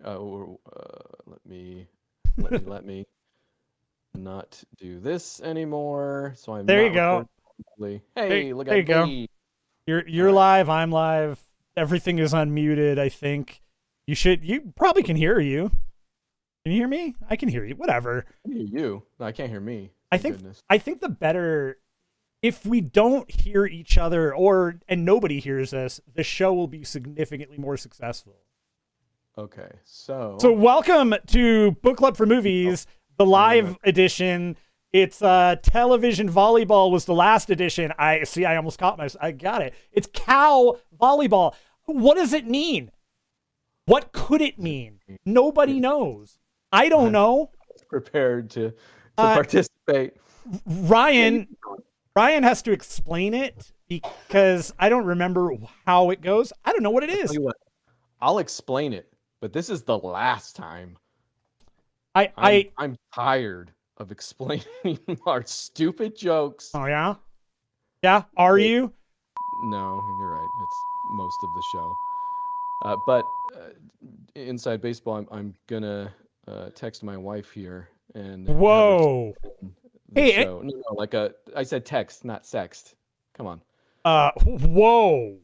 Let me not do this anymore. So I'm There you not go. recording properly. There, Hey, look there you at go. me. All You're right. live. I'm live. Everything is unmuted. I think you probably can hear you. Can you hear me? I can hear you. Whatever. I can hear you. No, I can't hear me. I Thank think goodness. I think the better if we don't hear each other and nobody hears us, the show will be significantly more successful. Okay, So so welcome to Book Club for oh, Movies, the I don't know. live edition. It's television volleyball was the last edition. I see. I almost caught myself. I got it. It's cow volleyball. What does it mean? What could it mean? Nobody knows. I don't I'm know. prepared to Uh, participate. Yeah, Ryan Ryan has to explain it because I don't remember how it goes. I don't know what it I'll tell is. you what. I'll explain it, but this is the last time. I I'm I I'm tired of explaining our stupid jokes. oh yeah yeah. Are But you? no, you're right. It's most of the show. But inside baseball, I'm gonna text my wife here and have her Whoa. the Hey. show. No, no, I said text, not sext. Come on. Whoa.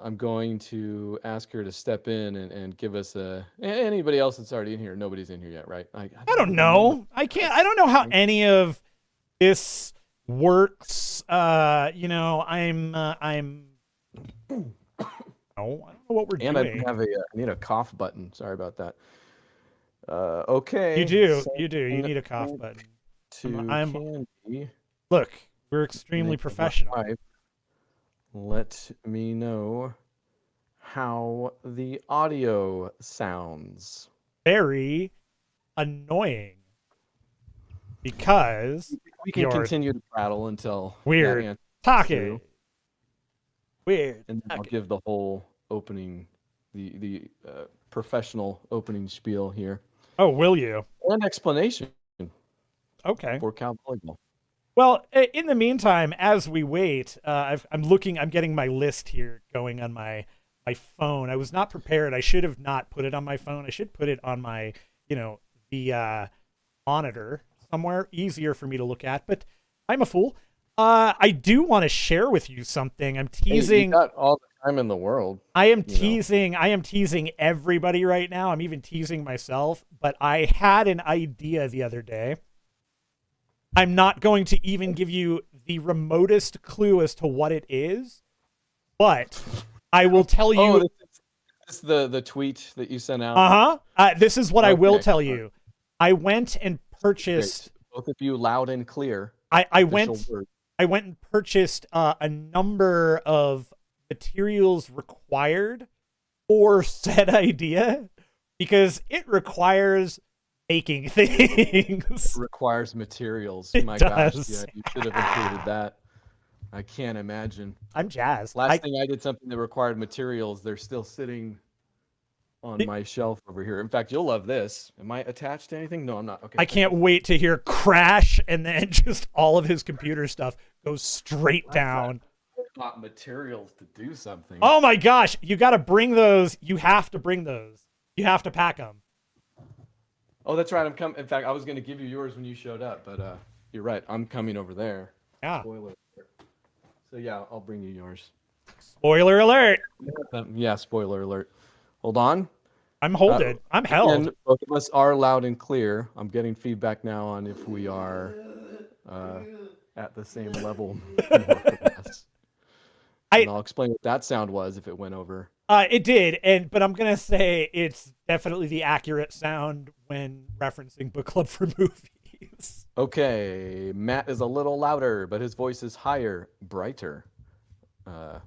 I'm going to ask her to step in and give us anybody else that's already in here. Nobody's in here yet, right? I I don't don't even know the know. I can't. I don't know how any of this works. I'm. No, I don't know what we're and I don't doing. have I need a cough button. Sorry about that. Okay. You do. You Sending need a cough it button. to I'm. Candy. Look, we're extremely Make my professional. wife let me know how the audio sounds. Very annoying because We can you're continue to prattle until that weird answer is talking. true, Weird and then I'll talking. give the whole opening, the professional opening spiel here Oh, will you? and explanation Okay. for cow volleyball. Well, in the meantime, as we wait, I'm getting my list here going on my phone. I was not prepared. I should have not put it on my phone. I should put it on my, the monitor somewhere easier for me to look at. But I'm a fool. I do want to share with you something. Hey, you got all the time in the world, you know. I am teasing everybody right now. I'm even teasing myself. But I had an idea the other day. I'm not going to even give you the remotest clue as to what it is, but I will tell Oh, you. this is the tweet that you sent out. This is what I will Okay, tell all right, you. I went and great. purchased. Both of you, loud and clear, I, I official went. word. I went and purchased a number of materials required for said idea because it requires making things. Requires materials. It My gosh, yeah, does. you should have included that. I can't imagine. I'm jazzed. Last thing I did something that required materials, they're still sitting on my shelf over here. In fact, you'll love this. Am I attached to anything? No, I'm not. Okay, I thank can't you. wait to hear crash and then just all of his computer stuff goes straight I thought down. I bought materials to do something. Oh my gosh, you got to bring those. You have to bring those. You have to pack them. Oh, that's right. I'm coming. In fact, I was going to give you yours when you showed up, but you're right. I'm coming over there. Yeah. Spoiler alert. So yeah, I'll bring you yours. Spoiler alert. Yeah, spoiler alert. Hold on. I'm holded. I'm held. And both of us are loud and clear. I'm getting feedback now on if we are uh, at the same level. More or less. And I I'll explain what that sound was if it went over. It did, but I'm gonna say it's definitely the accurate sound when referencing book club for movies. Okay, Matt is a little louder, but his voice is higher, brighter. Uh,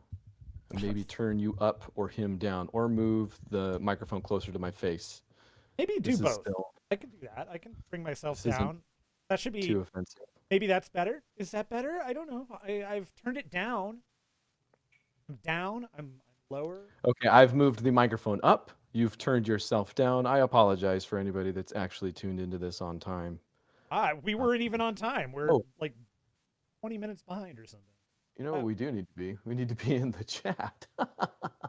Maybe turn you up or him down, or move the microphone closer to my face. Maybe do This is both. still I can do that. I can bring myself this isn't down. That should be. too offensive. Maybe that's better. Is that better? I don't know. I've turned it down. I'm down. I'm lower. Okay, I've moved the microphone up. You've turned yourself down. I apologize for anybody that's actually tuned into this on time. We Uh, weren't even on time. We're oh, like 20 minutes behind or something. you know what Uh, we do need to be? We need to be in the chat.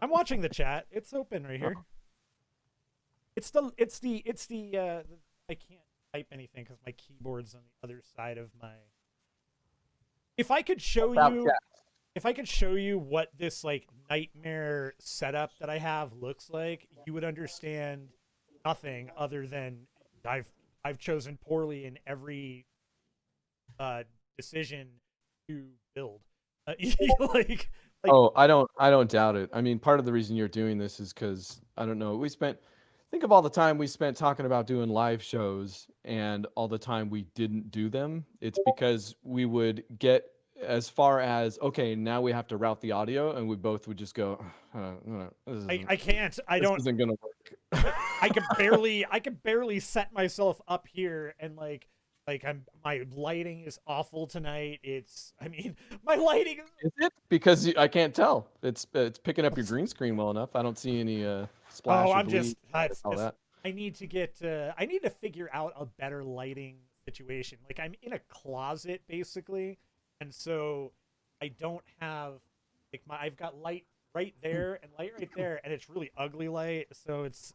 I'm watching the chat. It's open right here. I can't type anything because my keyboard's on the other side of my. If I could show you, if I could show you what this like nightmare setup that I have looks like, you would understand nothing other than I've chosen poorly in every decision to build. Like, Oh, I don't doubt it. I mean, part of the reason you're doing this is because I don't know. Think of all the time we spent talking about doing live shows and all the time we didn't do them. It's because we would get as far as, okay, now we have to route the audio, and we both would just go, I can't. I this don't. isn't gonna work. I could barely set myself up here, and my lighting is awful tonight. I mean, my lighting Is it? Because I can't tell. It's picking up your green screen well enough. I don't see any splash. Oh, or I'm bleed, just that. I need to figure out a better lighting situation. Like, I'm in a closet basically, and so I don't have I've got light right there and light right there, and it's really ugly light. So it's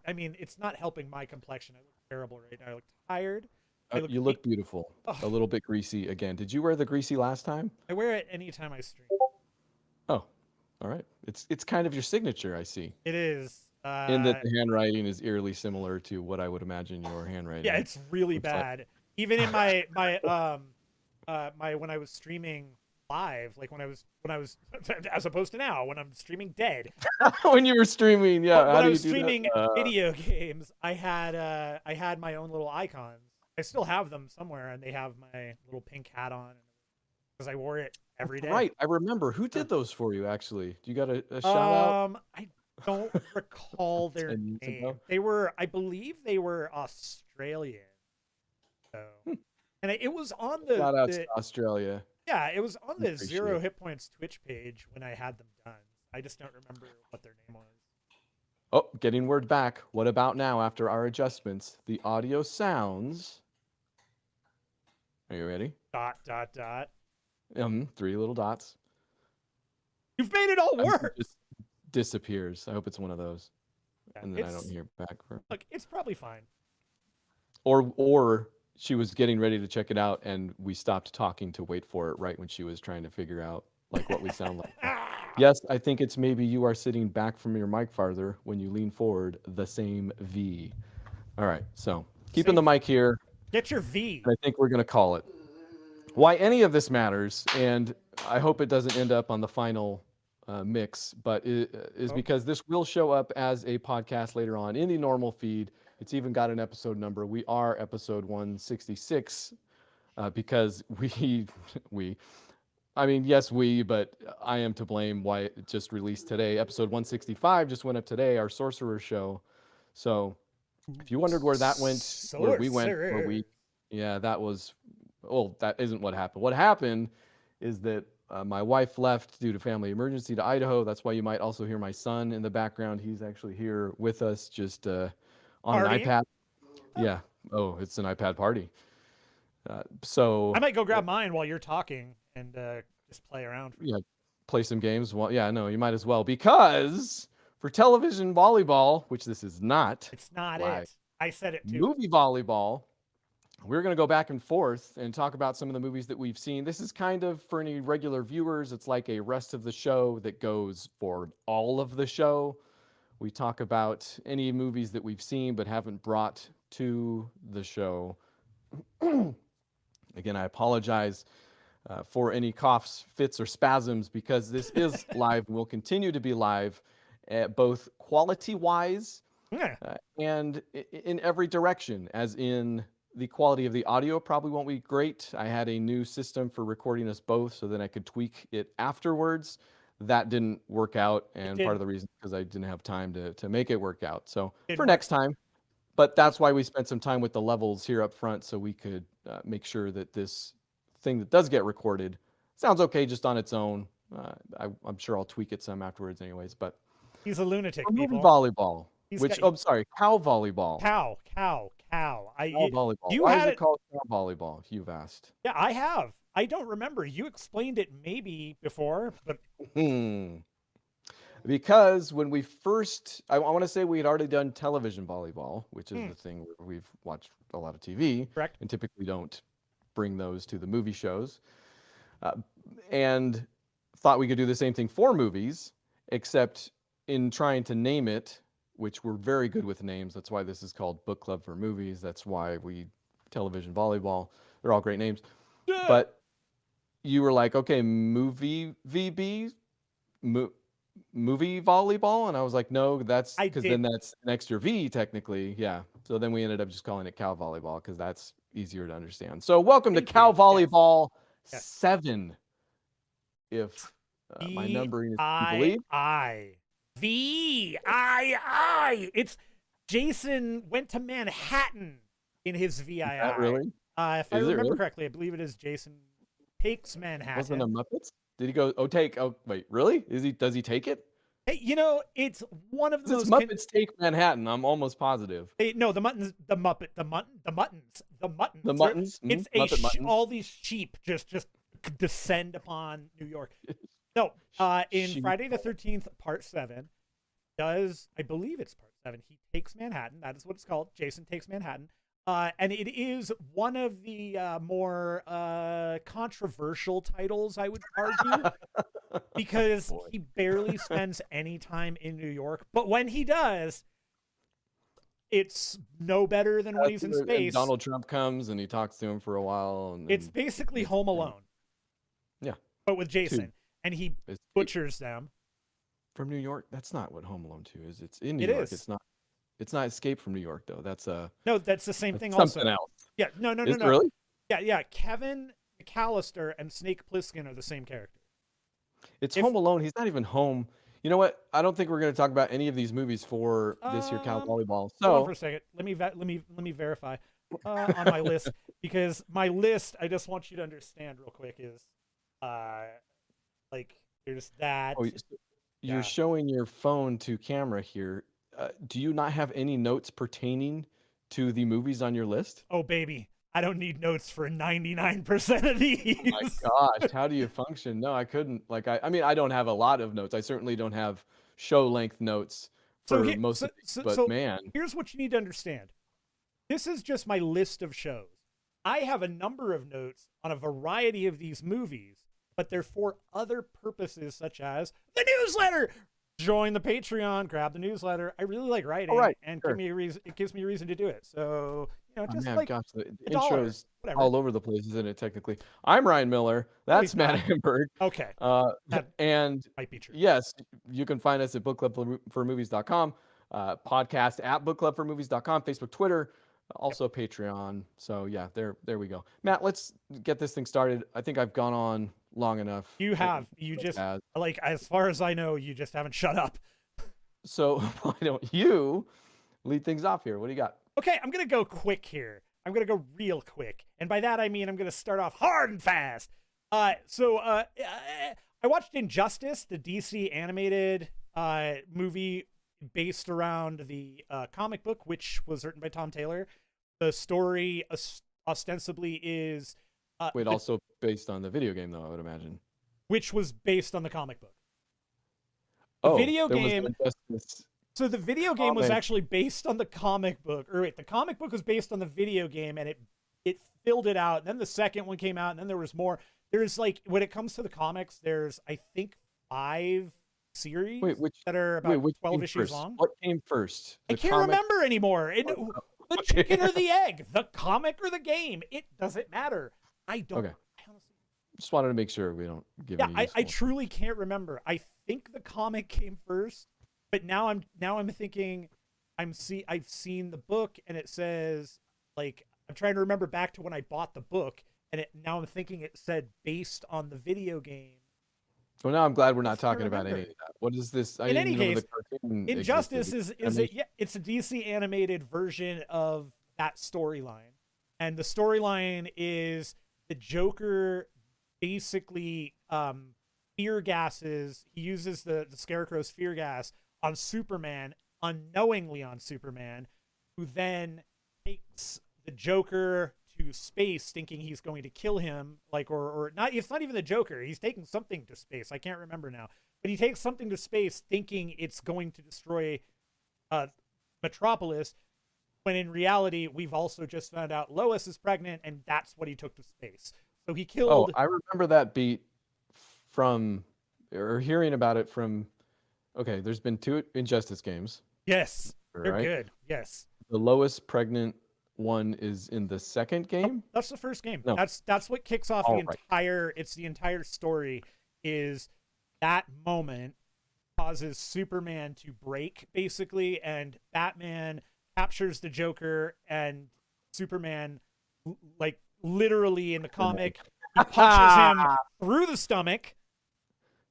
not helping my complexion. I look terrible right now. I look tired. You look beautiful. Oh. A little bit greasy again. Did you wear the greasy last time? I wear it anytime I stream. Oh, all right. It's kind of your signature, I see. It is. In that the handwriting is eerily similar to what I would imagine your handwriting. Yeah, it's really looks bad. like. Even in my when I was streaming live, like when I was as opposed to now when I'm streaming dead. When you were streaming, yeah. When How I do was you do streaming that? video games, I had my own little icons. I still have them somewhere, and they have my little pink hat on because I wore it every day. Right, I remember. Who did those for you? Actually, do you got a shout out? I don't recall their 10 years name. ago? I believe they were Australian. So, Hmm. and it was on the Shout out to Australia. yeah, it was on the Appreciate Zero it. Hit Points Twitch page when I had them done. I just don't remember what their name was. Oh, getting word back. What about now after our adjustments? The audio sounds. Are you ready? ... 3 little dots. You've made it all work. Just disappears. I hope it's one of those. Yeah, And then I don't hear back from. Look, it's probably fine. Or she was getting ready to check it out and we stopped talking to wait for it right when she was trying to figure out like what we sound like. Yes, I think it's maybe you are sitting back from your mic farther when you lean forward, the same V. All right, so keeping the mic here. Get your V. I think we're going to call it. Why any of this matters, and I hope it doesn't end up on the final mix, but is because this will show up as a podcast later on in the normal feed. It's even got an episode number. We are episode 166 because but I am to blame why it just released today. Episode 165 just went up today, our Sorcerer show. So if you wondered where that went, where we went, that isn't what happened. What happened is that my wife left due to family emergency to Idaho. That's why you might also hear my son in the background. He's actually here with us, just on an iPad. Yeah. Oh, it's an iPad party. So I might go grab mine while you're talking and just play around. Play some games. Well, yeah, no, you might as well, because for television volleyball, which this is not. It's not it. I said it too. Movie volleyball. We're going to go back and forth and talk about some of the movies that we've seen. This is kind of, for any regular viewers, it's like a rest of the show that goes for all of the show. We talk about any movies that we've seen but haven't brought to the show. Again, I apologize for any coughs, fits, or spasms, because this is live and will continue to be live, both quality-wise and in every direction, as in the quality of the audio probably won't be great. I had a new system for recording us both so that I could tweak it afterwards. That didn't work out, and part of the reason is because I didn't have time to make it work out. So for next time. But that's why we spent some time with the levels here up front, so we could make sure that this thing that does get recorded sounds okay just on its own. I'm sure I'll tweak it some afterwards anyways. But he's a lunatic, people. Volleyball. Cow volleyball. Cow. Cow volleyball. Why is it called cow volleyball? You've asked. Yeah, I have. I don't remember. You explained it maybe before, but Because when we first, I want to say we had already done television volleyball, which is the thing where we've watched a lot of TV Correct. and typically don't bring those to the movie shows. And thought we could do the same thing for movies, except in trying to name it, which we're very good with names. That's why this is called Book Club for Movies. That's why we television volleyball. They're all great names. Yeah. But you were like, okay, movie VB, movie volleyball, and I was like, no, that's because then that's an extra V technically. Yeah. So then we ended up just calling it Cow Volleyball because that's easier to understand. So welcome to Cow Volleyball 7. If my numbering is to believe. VII. It's Jason went to Manhattan in his VII. Is that really? If I remember correctly, I believe it is Jason takes Manhattan. Wasn't a Muppets? Did he go? Oh, wait, really? Does he take it? Hey, it's one of those Muppets take Manhattan. I'm almost positive. No, the Muttons. It's all these sheep just descend upon New York. No, in Friday the 13th, Part 7, I believe it's Part 7, he takes Manhattan. That is what it's called. Jason Takes Manhattan. And it is one of the more controversial titles, I would argue, because he barely spends any time in New York. But when he does, it's no better than when he's in space. Donald Trump comes and he talks to him for a while. And it's basically Home Alone. Yeah. But with Jason. And he butchers them. From New York? That's not what Home Alone 2 is. It's in New York. It's not Escape from New York, though. That's no, that's the same thing. Something also. Else. Yeah, no. Really? Yeah. Kevin McAllister and Snake Plissken are the same character. It's Home Alone. He's not even home. You know what? I don't think we're going to talk about any of these movies for this year, Cow Volleyball. So hold on for a second. Let me verify on my list, because my list, I just want you to understand real quick, is like there's that. Oh, you're showing your phone to camera here. Do you not have any notes pertaining to the movies on your list? Oh, baby. I don't need notes for 99% of these. Oh my gosh, how do you function? No, I couldn't. I mean, I don't have a lot of notes. I certainly don't have show-length notes for most of these, but man. Here's what you need to understand. This is just my list of shows. I have a number of notes on a variety of these movies, but they're for other purposes, such as the newsletter. Join the Patreon, grab the newsletter. I really like writing, and give me a reason. It gives me a reason to do it. So, just the intro's all over the place, isn't it? Technically, I'm Ryan Miller. That's Matt Hamburg. Okay, and might be true. Yes, you can find us at bookclubformovies.com, podcast at bookclubformovies.com, Facebook, Twitter, also Patreon. So yeah, there we go. Matt, let's get this thing started. I think I've gone on long enough. You have. You just as far as I know, you just haven't shut up. So why don't you lead things off here? What do you got? Okay, I'm gonna go quick here. I'm gonna go real quick, and by that I mean I'm gonna start off hard and fast. I watched Injustice, the DC animated movie based around the comic book, which was written by Tom Taylor. The story ostensibly is also based on the video game, though, I would imagine. Which was based on the comic book. The video game. So the video game was actually based on the comic book. Or wait, the comic book was based on the video game, and it filled it out. And then the second one came out, and then there was more. There's when it comes to the comics, there's I think 5 series that are about 12 issues long. What came first? I can't remember anymore. The chicken or the egg, the comic or the game. It doesn't matter. I don't. Okay. I honestly just wanted to make sure we don't give. Yeah, I truly can't remember. I think the comic came first, but now I'm thinking I've seen the book, and it says I'm trying to remember back to when I bought the book, and now I'm thinking it said based on the video game. Well, now I'm glad we're not talking about any of that. What is this? In any case, Injustice is it's a DC animated version of that storyline, and the storyline is the Joker basically fear gases. He uses the Scarecrow's fear gas on Superman, unknowingly on Superman, who then takes the Joker to space, thinking he's going to kill him. Or not. It's not even the Joker. He's taking something to space. I can't remember now. but he takes something to space thinking it's going to destroy Metropolis, when in reality we've also just found out Lois is pregnant, and that's what he took to space. So he killed. I remember that beat from, or hearing about it from. Okay, there's been 2 Injustice games. Yes, they're right? good. Yes. The Lois pregnant one is in the second game. That's the first game. No. That's what kicks off All the right. entire. It's the entire story. Is that moment causes Superman to break basically, and Batman captures the Joker, and Superman, like literally in the comic, he punches him through the stomach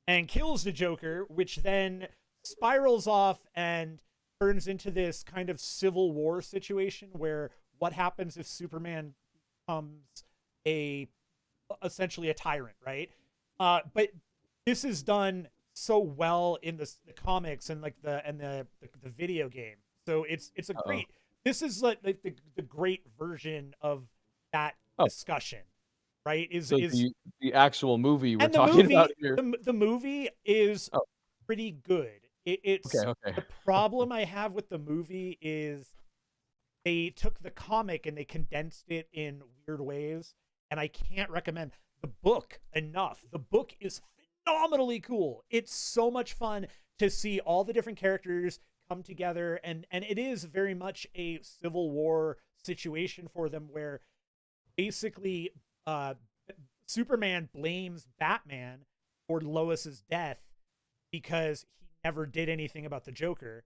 and kills the Joker, which then spirals off and turns into this kind of civil war situation where what happens if Superman becomes essentially a tyrant, right? But this is done so well in the comics and like the video game. So it's a great. This is like the great version of that discussion, right? Is the actual movie we're talking about here? The movie is pretty good. It's okay. The problem I have with the movie is they took the comic and they condensed it in weird ways, and I can't recommend the book enough. The book is phenomenally cool. It's so much fun to see all the different characters come together, and it is very much a Civil War situation for them, where basically Superman blames Batman for Lois's death because he never did anything about the Joker,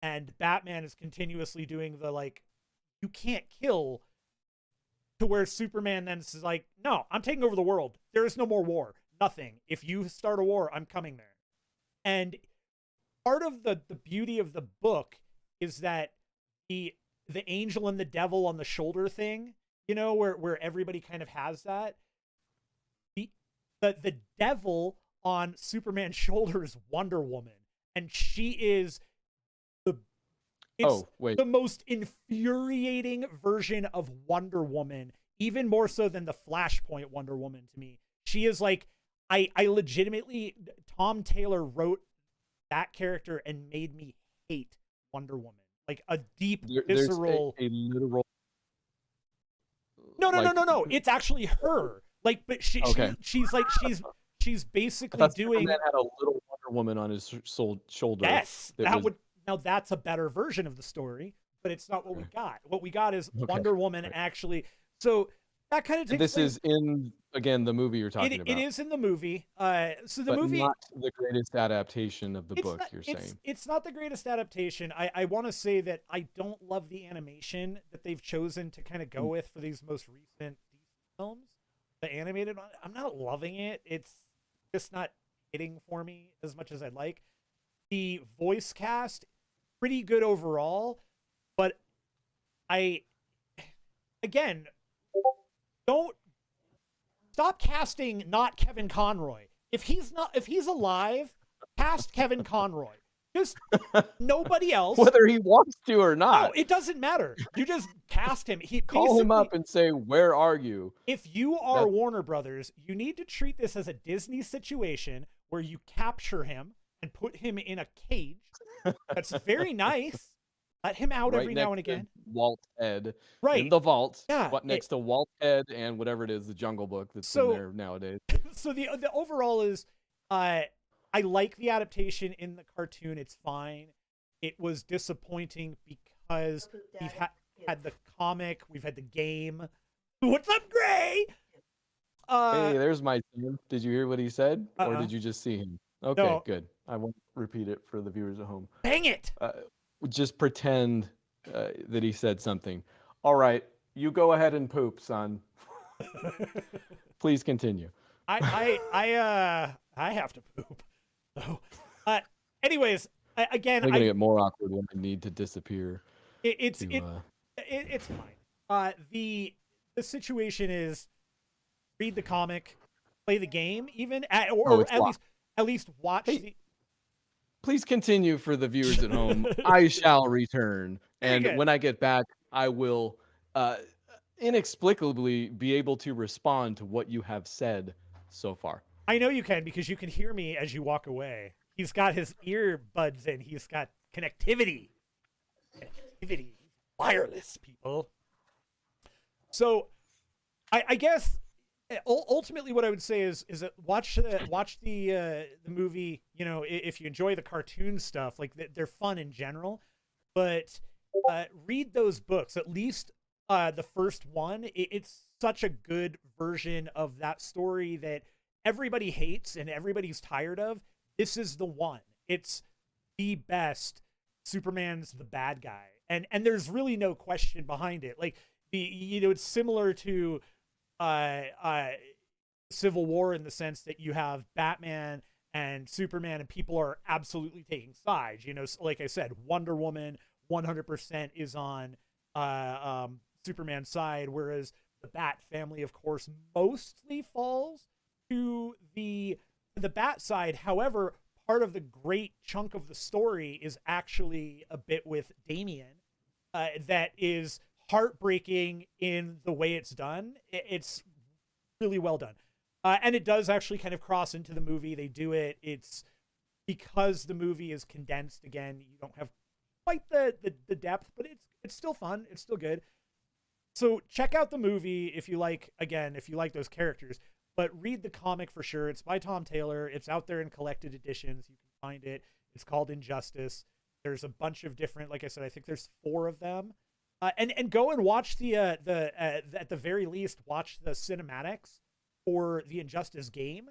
and Batman is continuously doing the like, you can't kill, to where Superman then is like, no, I'm taking over the world. There is no more war. Nothing. If you start a war, I'm coming there. And part of the beauty of the book is that the angel and the devil on the shoulder thing, you know, where everybody kind of has that. The devil on Superman's shoulder is Wonder Woman, and she is the most infuriating version of Wonder Woman, even more so than the Flashpoint Wonder Woman to me. She is like, I legitimately, Tom Taylor wrote that character and made me hate Wonder Woman. Like a deep, visceral. A literal. No. It's actually her. Like, but she's basically doing. Superman had a little Wonder Woman on his shoulder. Yes, now that's a better version of the story, but it's not what we got. What we got is Wonder Woman actually. So that kind of takes. This is in the movie you're talking about. It is in the movie. So the movie, not the greatest adaptation of the book. You're saying it's not the greatest adaptation. I want to say that I don't love the animation that they've chosen to kind of go with for these most recent films. The animated one, I'm not loving it. It's just not hitting for me as much as I'd like. The voice cast, pretty good overall, but don't stop casting not Kevin Conroy. If he's alive, cast Kevin Conroy. Just nobody else. Whether he wants to or not. No, it doesn't matter. You just cast him. Call him up and say, "Where are you?" If you are Warner Brothers, you need to treat this as a Disney situation where you capture him and put him in a cage. That's very nice. Let him out every now and again. Walt Ed. Right. In the vault. Yeah. Next to Walt Ed and whatever it is, the Jungle Book that's in there nowadays. So the overall is, I like the adaptation in the cartoon. It's fine. It was disappointing because we've had the comic, we've had the game. What's up, Gray? Hey, there's my son. Did you hear what he said? Or did you just see him? Okay, no. Good. I won't repeat it for the viewers at home. Dang it! Just pretend that he said something. All right, you go ahead and poop, son. Please continue. I have to poop. So, anyways, again, I'm gonna get more awkward when I need to disappear. It's fine. The situation is read the comic, play the game, even or at least watch. Hey, please continue for the viewers at home. I shall return, and when I get back, I will inexplicably be able to respond to what you have said so far. I know you can, because you can hear me as you walk away. He's got his earbuds in. He's got connectivity. Connectivity. Wireless, people. So I guess ultimately what I would say is that watch the movie. You know, if you enjoy the cartoon stuff, like they're fun in general, but read those books. At least the first one. It's such a good version of that story that everybody hates and everybody's tired of. This is the one. It's the best. Superman's the bad guy, and there's really no question behind it. Like it's similar to Civil War in the sense that you have Batman and Superman, and people are absolutely taking sides. You know, like I said, Wonder Woman 100% is on Superman's side, whereas the Bat family, of course, mostly falls to the Bat side. However, part of the great chunk of the story is actually a bit with Damian that is heartbreaking in the way it's done. It's really well done. And it does actually kind of cross into the movie. They do it. It's because the movie is condensed. Again, you don't have quite the depth, but it's still fun. It's still good. So check out the movie if you like those characters. But read the comic for sure. It's by Tom Taylor. It's out there in collected editions. You can find it. It's called Injustice. There's a bunch of different, like I said, I think there's 4 of them. And go and watch at the very least, watch the cinematics for the Injustice game.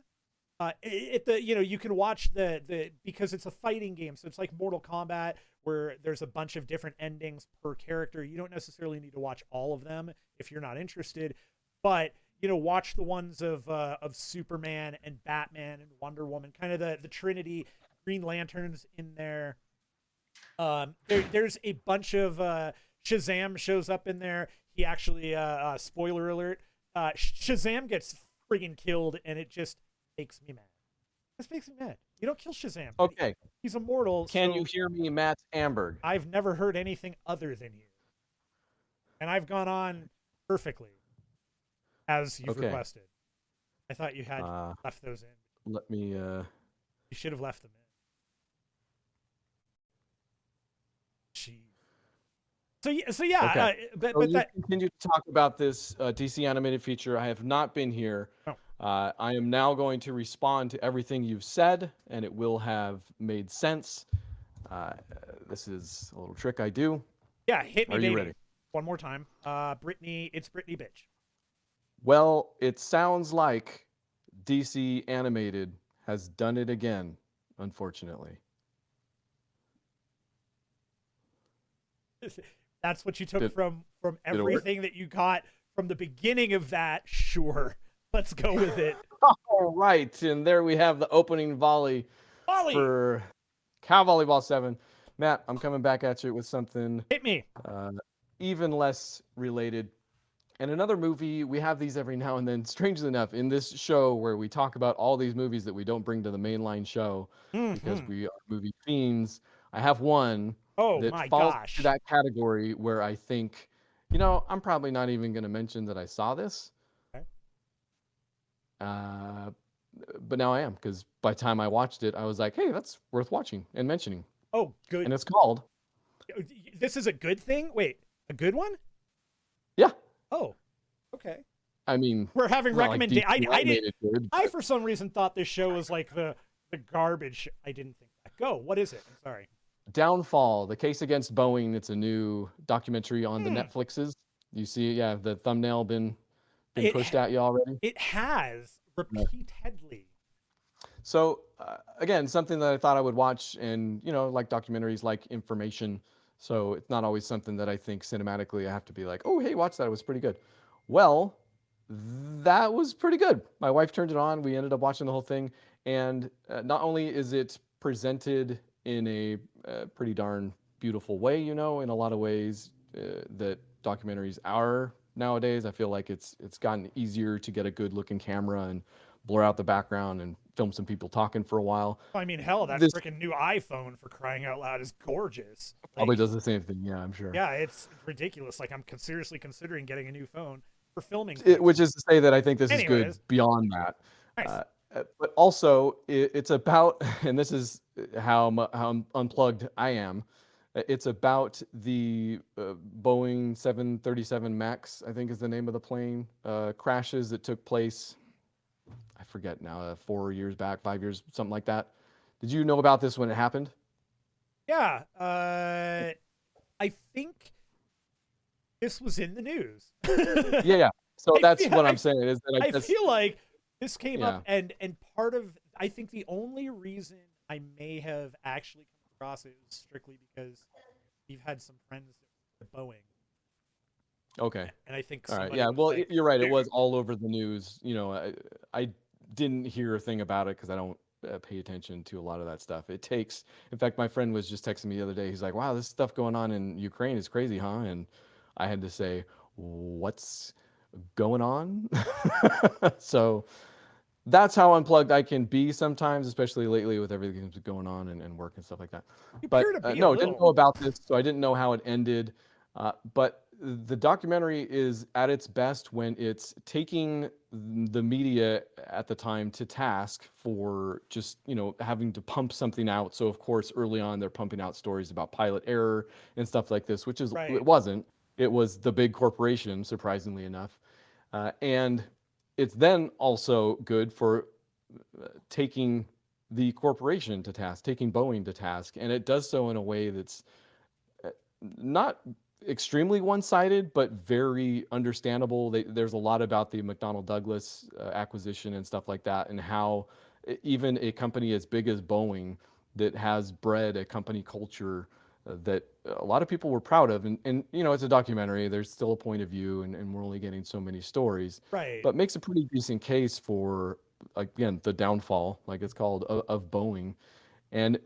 You can watch because it's a fighting game, so it's like Mortal Kombat where there's a bunch of different endings per character. You don't necessarily need to watch all of them if you're not interested, but watch the ones of Superman and Batman and Wonder Woman, kind of the Trinity. Green Lantern's in there. There's a bunch of Shazam shows up in there. He actually, spoiler alert, Shazam gets friggin' killed, and it just makes me mad. This makes me mad. You don't kill Shazam. Okay. He's immortal. Can you hear me, Matt Amberg? I've never heard anything other than you. And I've gone on perfectly, as you've requested. I thought you had left those in. Let me... You should have left them in. Jeez. So yeah, okay. But you that continue to talk about this DC animated feature. I have not been here. Oh. I am now going to respond to everything you've said, and it will have made sense. This is a little trick I do. Yeah, hit me, Are baby. you ready? One more time. Brittany, it's Brittany, bitch. Well, it sounds like DC Animated has done it again, unfortunately. That's what you took from everything that you got from the beginning of that. Sure. Let's go with it. All right. And there we have the opening volley for Cal Volleyball 7. Matt, I'm coming back at you with something. Hit me. Even less related. And another movie, we have these every now and then, strangely enough, in this show where we talk about all these movies that we don't bring to the mainline show because we are movie fiends. I have one that falls into that category where I think, I'm probably not even going to mention that I saw this. Okay. But now I am, because by the time I watched it, I was like, hey, that's worth watching and mentioning. Oh, good. And it's called... This is a good thing? Wait, a good one? Yeah. Oh, okay. I mean... We're having recommendations. Like I, for some reason, thought this show was like the garbage. I didn't think that. Go. What is it? I'm sorry. Downfall, the case against Boeing. It's a new documentary on the Netflixes. You see, yeah, the thumbnail been pushed at you already? It has, repeatedly. So, again, something that I thought I would watch, and, like documentaries, like information. So it's not always something that I think cinematically I have to be like, oh, hey, watch that. It was pretty good. Well, that was pretty good. My wife turned it on. We ended up watching the whole thing. And not only is it presented in a pretty darn beautiful way, in a lot of ways that documentaries are nowadays. I feel like it's gotten easier to get a good looking camera and blur out the background and film some people talking for a while. I mean, hell, that freaking new iPhone, for crying out loud, is gorgeous. Probably does the same thing. Yeah, I'm sure. Yeah, it's ridiculous. Like, I'm seriously considering getting a new phone for filming. Which is to say that I think this is good beyond that. Nice. But also, it's about, and this is how unplugged I am. It's about the Boeing 737 Max, I think is the name of the plane, crashes that took place. I forget now, 4 years back, 5 years, something like that. Did you know about this when it happened? Yeah, I think this was in the news. Yeah, yeah. So I that's feel what I'm saying is that I I guess, feel like this came yeah. up, and part of, I think the only reason I may have actually come across it is strictly because we've had some friends at Boeing, Okay. and I think All right. somebody Yeah. was Well, like, you're right. It was all over the news. I didn't hear a thing about it because I don't pay attention to a lot of that stuff. It takes, in fact, my friend was just texting me the other day. He's like, wow, this stuff going on in Ukraine is crazy, huh? And I had to say, what's going on? So that's how unplugged I can be sometimes, especially lately with everything that's going on and work and stuff like that. you appear But to be a no, didn't little. know about this, so I didn't know how it ended. But the documentary is at its best when it's taking the media at the time to task for just, having to pump something out. So of course, early on, they're pumping out stories about pilot error and stuff like this, which is it Right. wasn't. It was the big corporation, surprisingly enough, and it's then also good for taking the corporation to task, taking Boeing to task, and it does so in a way that's not extremely one-sided, but very understandable. There's a lot about the McDonnell Douglas acquisition and stuff like that, and how even a company as big as Boeing that has bred a company culture that a lot of people were proud of, and it's a documentary. There's still a point of view, and we're only getting so many stories, Right. but makes a pretty decent case for, again, the downfall, like it's called, of Boeing. And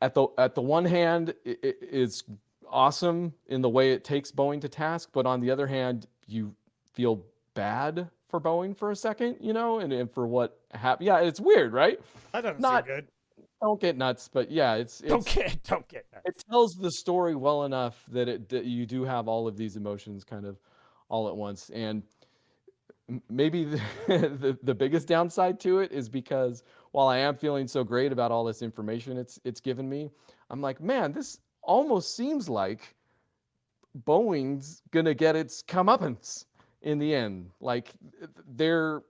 at the one hand, it's awesome in the way it takes Boeing to task, but on the other hand, you feel bad for Boeing for a second, and for what happened. Yeah, it's weird, right? That doesn't seem Not good. Don't get nuts, but yeah, Don't get it nuts. tells the story well enough that you do have all of these emotions kind of all at once. And maybe the biggest downside to it is because while I am feeling so great about all this information it's given me, I'm like, man, this almost seems like Boeing's gonna get its comeuppance in the end. Like they're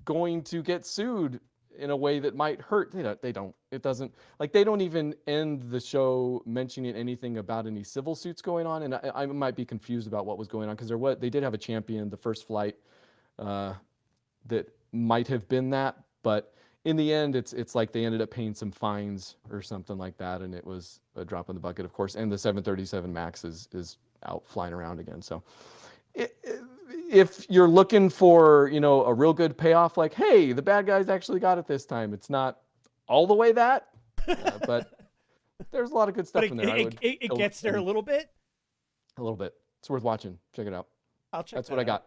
going to get sued in a way that might hurt. They don't. It doesn't, like, they don't even end the show mentioning anything about any civil suits going on. And I might be confused about what was going on because they did have a champion, the first flight, uh, that might have been that, but in the end, it's like they ended up paying some fines or something like that, and it was a drop in the bucket, of course. And the 737 Max is out flying around again. So, if you're looking for a real good payoff, like, hey, the bad guys actually got it this time, it's not all the way that, but there's a lot of good But stuff in there. it gets there a little bit. A little bit. It's worth watching. Check it out. I'll check That's that what I out. got.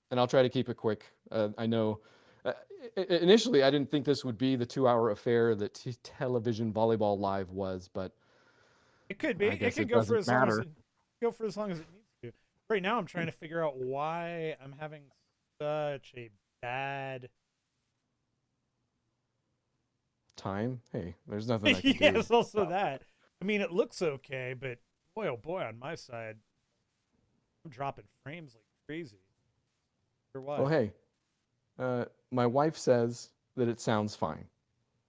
And I'll try to keep it quick. I know uh, initially I didn't think this would be the 2-hour affair that television volleyball live was, but It could be. I It guess could it go for doesn't as long as matter. it needs to. Right now, I'm trying to figure out why I'm having such a bad. Time? Hey, there's nothing I can do. Yes, also that. I mean, it looks okay, but boy, oh boy, on my side, I'm dropping frames like crazy. Or Well, why? hey, my wife says that it sounds fine.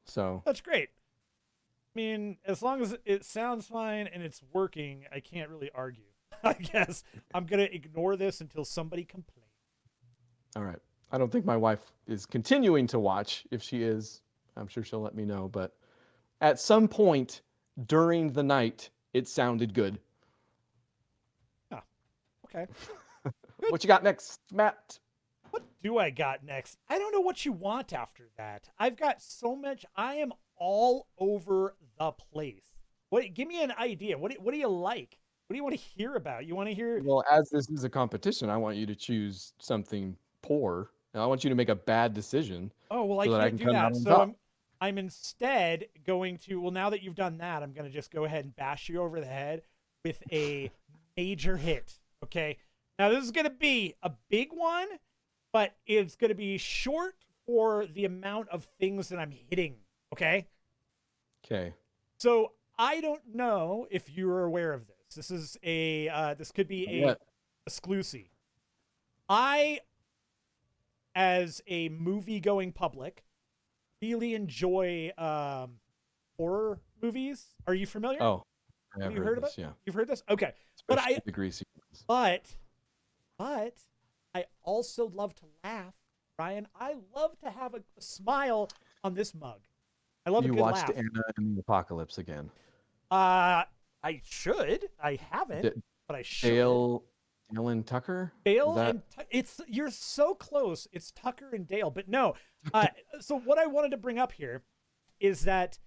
So, That's great. I mean, as long as it sounds fine and it's working, I can't really argue. I guess I'm gonna ignore this until somebody complains. all right. I don't think my wife is continuing to watch. If she is, I'm sure she'll let me know. But at some point during the night, it sounded good. Oh, okay. What you got next, Matt? What do I got next? I don't know what you want after that. I've got so much. I am all over the place. What? Give me an idea. What do you like? What do you want to hear about? You want to hear? Well, as this is a competition, I want you to choose something poor. And I want you to make a bad decision Oh well, I so that I can't can do come out that. on So top. I'm instead going to. Well, now that you've done that, I'm going to just go ahead and bash you over the head with a major hit. Okay. Now this is going to be a big one, but it's going to be short for the amount of things that I'm hitting. Okay. Okay. So I don't know if you're aware of this. This is this could be a exclusive. I, as a movie going public, really enjoy horror movies. Are you familiar? Oh, have you heard of it? Yeah, you've heard this. Okay, especially the greasy ones. But I also love to laugh, Ryan. I love to have a smile on this mug. I love a good laugh. You watched Anna and the Apocalypse again? I should. I haven't, but I should. Dale and Tucker? Dale and it's you're so close. It's Tucker and Dale, but no. So what I wanted to bring up here is that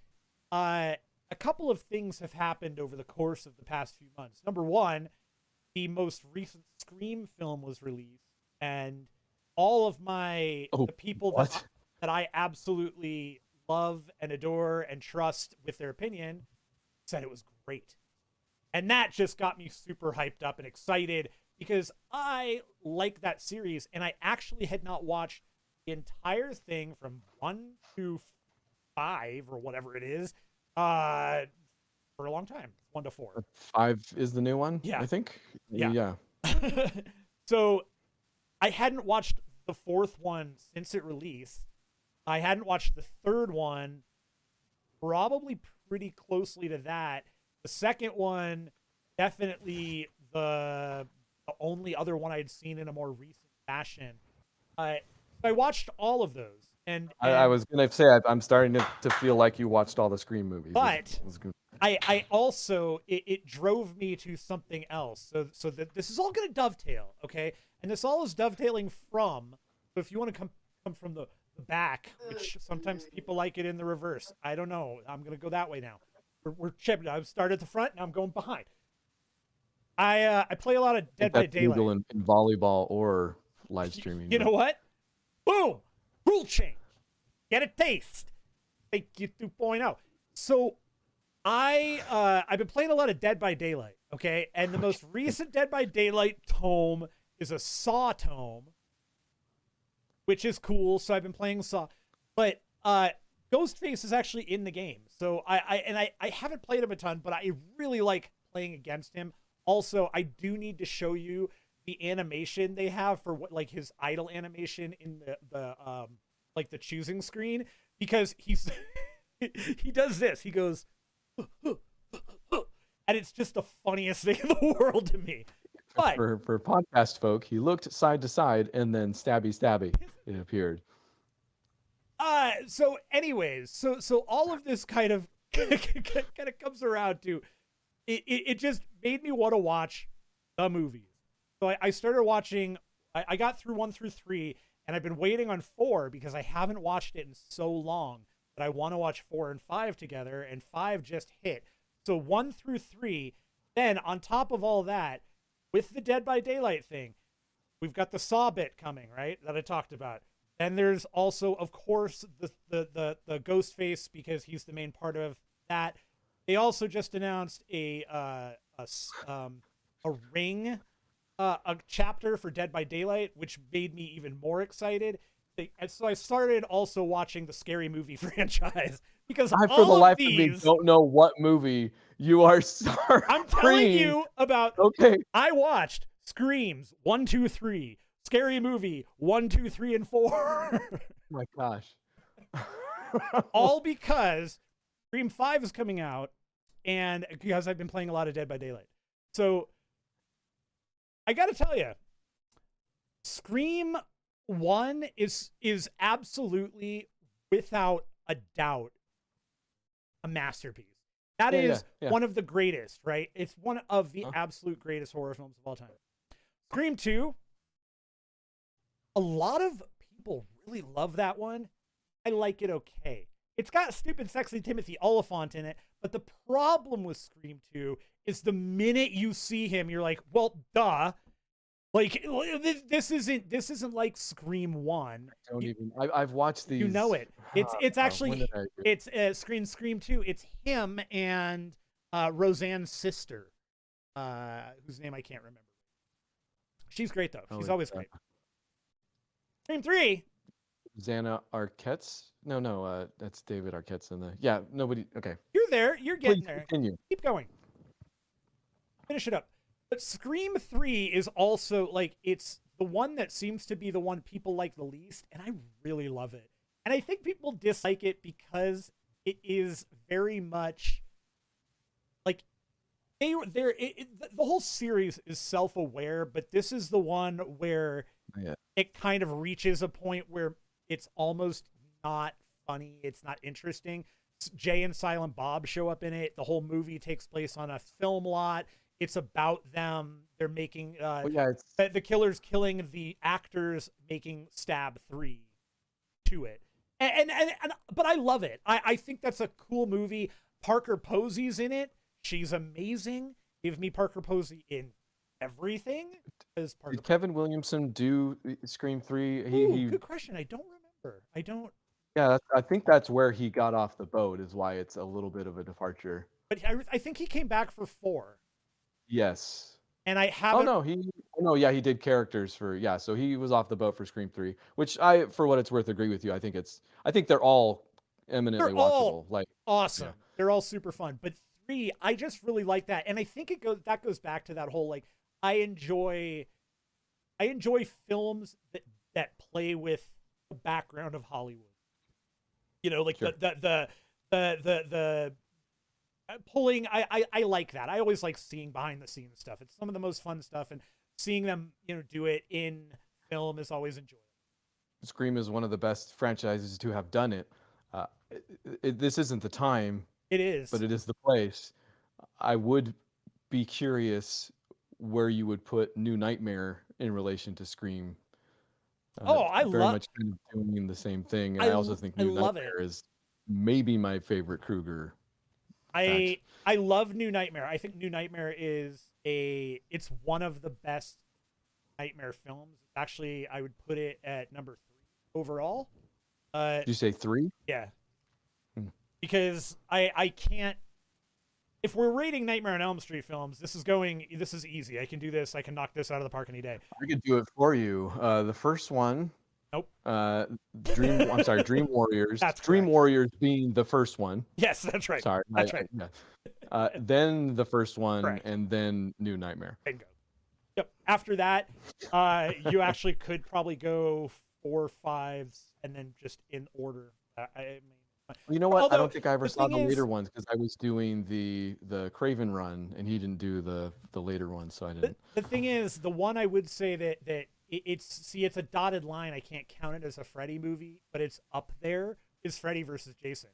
a couple of things have happened over the course of the past few months. Number one, the most recent Scream film was released, and all of the people that I absolutely love and adore and trust with their opinion said it was great. And that just got me super hyped up and excited because I like that series, and I actually had not watched the entire thing from 1 to 5 or whatever it is for a long time. 1 to 4. 5 is the new one, yeah. I think. Yeah. So I hadn't watched the 4th one since it released. I hadn't watched the 3rd one probably pretty closely to that. The 2nd one, definitely the only other one I'd seen in a more recent fashion. I watched all of those. And I was going to say, I'm starting to feel like you watched all the Scream movies. But I also, it drove me to something else. So that this is all going to dovetail, okay? And this all is dovetailing from, so if you want to come from the back, which sometimes people like it in the reverse. I don't know. I'm going to go that way now. We're chipped. I've started at the front, and I'm going behind. I play a lot of Dead by Daylight. In volleyball or live streaming. You know what? Boom! Rule change. Get a taste. Thank you 2.0. So I've been playing a lot of Dead by Daylight, okay? And the most recent Dead by Daylight tome is a Saw tome, which is cool. So I've been playing Saw. But Ghostface is actually in the game. So I haven't played him a ton, but I really like playing against him. Also, I do need to show you the animation they have for what, like, his idle animation in the like the choosing screen, because he's he does this. He goes and it's just the funniest thing in the world to me. But for podcast folk, he looked side to side and then stabby it appeared. So anyways, so all of this kind of comes around to it just made me want to watch the movies. So I started watching, I got through 1 through 3, and I've been waiting on 4 because I haven't watched it in so long, but I want to watch 4 and 5 together, and 5 just hit. So 1 through 3, then on top of all that, with the Dead by Daylight thing, we've got the Saw bit coming, right, that I talked about. And there's also, of course, the Ghostface, because he's the main part of that. They also just announced a Ring a chapter for Dead by Daylight, which made me even more excited. And so I started also watching the Scary Movie franchise, because I, for the life of me, don't know what movie you are starting. I'm telling you about. Okay. I watched Screams 1, 2, 3, Scary Movie 1, 2, 3, and 4. Oh my gosh. All because Scream 5 is coming out, and because I've been playing a lot of Dead by Daylight. So I got to tell you, Scream 1 is absolutely, without a doubt, a masterpiece. That is one of the greatest, right? It's one of the absolute greatest horror films of all time. Scream 2, a lot of people really love that one. I like it okay. It's got stupid, sexy Timothy Olyphant in it, but the problem with Scream 2 is the minute you see him, you're like, well, duh. Like, this isn't like Scream 1. I've watched these. You know it. It's actually it's Scream 2. It's him and Roseanne's sister, whose name I can't remember. She's great though. She's always great. Scream 3. Xana Arquette's? No, that's David Arquette's in the. Yeah, nobody. Okay, You're there. You're getting please there. continue. Keep going. Finish it up. But Scream 3 is also like it's the one that seems to be the one people like the least, and I really love it. And I think people dislike it because it is very much like the whole series is self-aware, but this is the one where Yeah. it kind of reaches a point where it's almost not funny, it's not interesting. Jay and Silent Bob show up in it. The whole movie takes place on a film lot. It's about them. They're making Well, yeah, it's the killer's killing the actors making Stab 3 to it. And but I love it. I think that's a cool movie. Parker Posey's in it. She's amazing. Give me Parker Posey in everything. Did Kevin Williamson do Scream 3? Ooh, good question. I don't remember. I don't. Yeah, I think that's where he got off the boat. Is why it's a little bit of a departure. But I think he came back for 4. Yes. And I Oh haven't. no, yeah, he did characters for so he was off the boat for Scream 3, which I, for what it's worth, agree with you. I think they're all eminently They're all watchable. Like awesome. yeah. They're all super fun. But 3, I just really like that. And I think that goes back to that whole like I enjoy films that play with the background of Hollywood. You know, like Sure. the pulling. I like that. I always like seeing behind the scenes stuff. It's some of the most fun stuff, and seeing them do it in film is always enjoyable. Scream is one of the best franchises to have done it. This isn't the time, It is, but it is the place. I would be curious where you would put New Nightmare in relation to Scream. I very love much kind of doing the same thing, and I also think New love Nightmare it. is maybe my favorite Krueger. I love New Nightmare. I think New Nightmare it's one of the best Nightmare films. Actually, I would put it at number 3 overall. Did you say 3? Yeah. Hmm. Because I can't. If we're rating Nightmare on Elm Street films, this is easy. I can do this. I can knock this out of the park any day. I could do it for you. The first one. Nope. Dream Warriors. That's Dream correct. Warriors being the first one. Yes, that's right. Sorry. That's right. Yeah. Then the first one, Correct. and then New Nightmare. Bingo. Yep. After that, you actually could probably go 4, 5s, and then just in order. You know what? Although, I don't think I ever saw the thing later is- ones because I was doing the Craven run, and he didn't do the later ones, so I didn't. The thing is, the one I would say that it's a dotted line. I can't count it as a Freddy movie, but it's up there. Is Freddy versus Jason?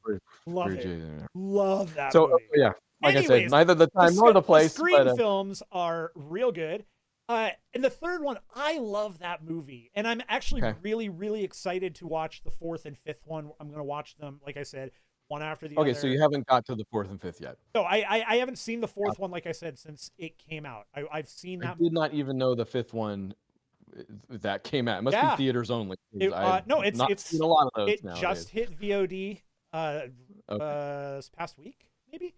Love Very it. Jason. Love that So movie. yeah, like I said, Anyways, neither the time nor the place. Scream But, films are real good. And the third one, I love that movie, and I'm actually really, really excited to watch the 4th and 5th one. I'm going to watch them, like I said, one after the other. okay, so you haven't got to the 4th and 5th yet. No, I haven't seen the 4th one, like I said, since it came out. I've seen that. I did not even know the 5th one that came out. It must be theaters only. No, it's seen a lot of those. It just hit VOD this past week, maybe.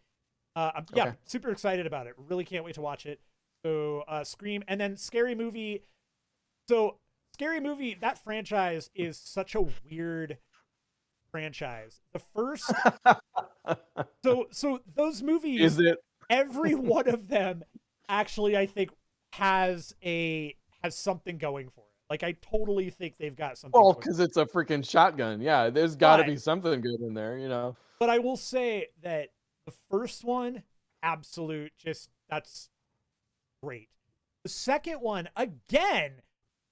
Yeah, super excited about it. Really can't wait to watch it. So Scream, and then Scary Movie. So Scary Movie, that franchise is such a weird franchise. The first, so those movies, Is it? every one of them actually, I think, has something going for it. Like I totally think they've got something. Well, because it's a freaking shotgun. Yeah, there's got to be something good in there, But I will say that the first one, absolute, that's great. The second one, again,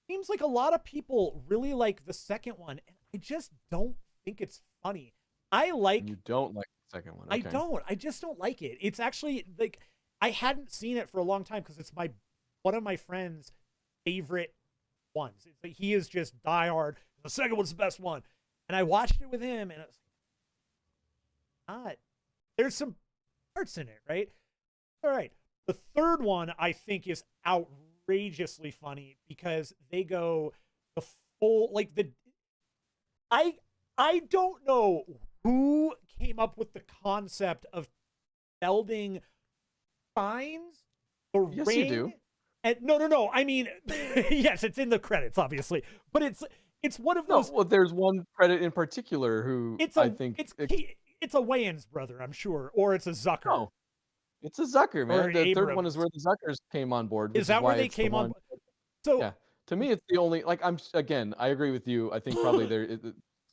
seems like a lot of people really like the second one, and I just don't think it's funny. You don't like the second one. Okay. I don't. I just don't like it. It's actually like I hadn't seen it for a long time because it's one of my friend's favorite ones. It's like, he is just diehard. The second one's the best one, and I watched it with him, and it's not. There's some parts in it, right? All right. The third one I think is outrageously funny because they go the full I don't know who came up with the concept of melding signs, the Yes, ring, you do. and no. I mean, yes, it's in the credits, obviously, but it's one of No, those. well, there's one credit in particular who I think It's a Wayans brother, I'm sure, or it's a Zucker, no, it's a Zucker, or man. The third one is Abrams. where the Zuckers came on board, Is which is that where why they it's the came on? one. So Yeah, to me, it's the only like again, I agree with you. I think probably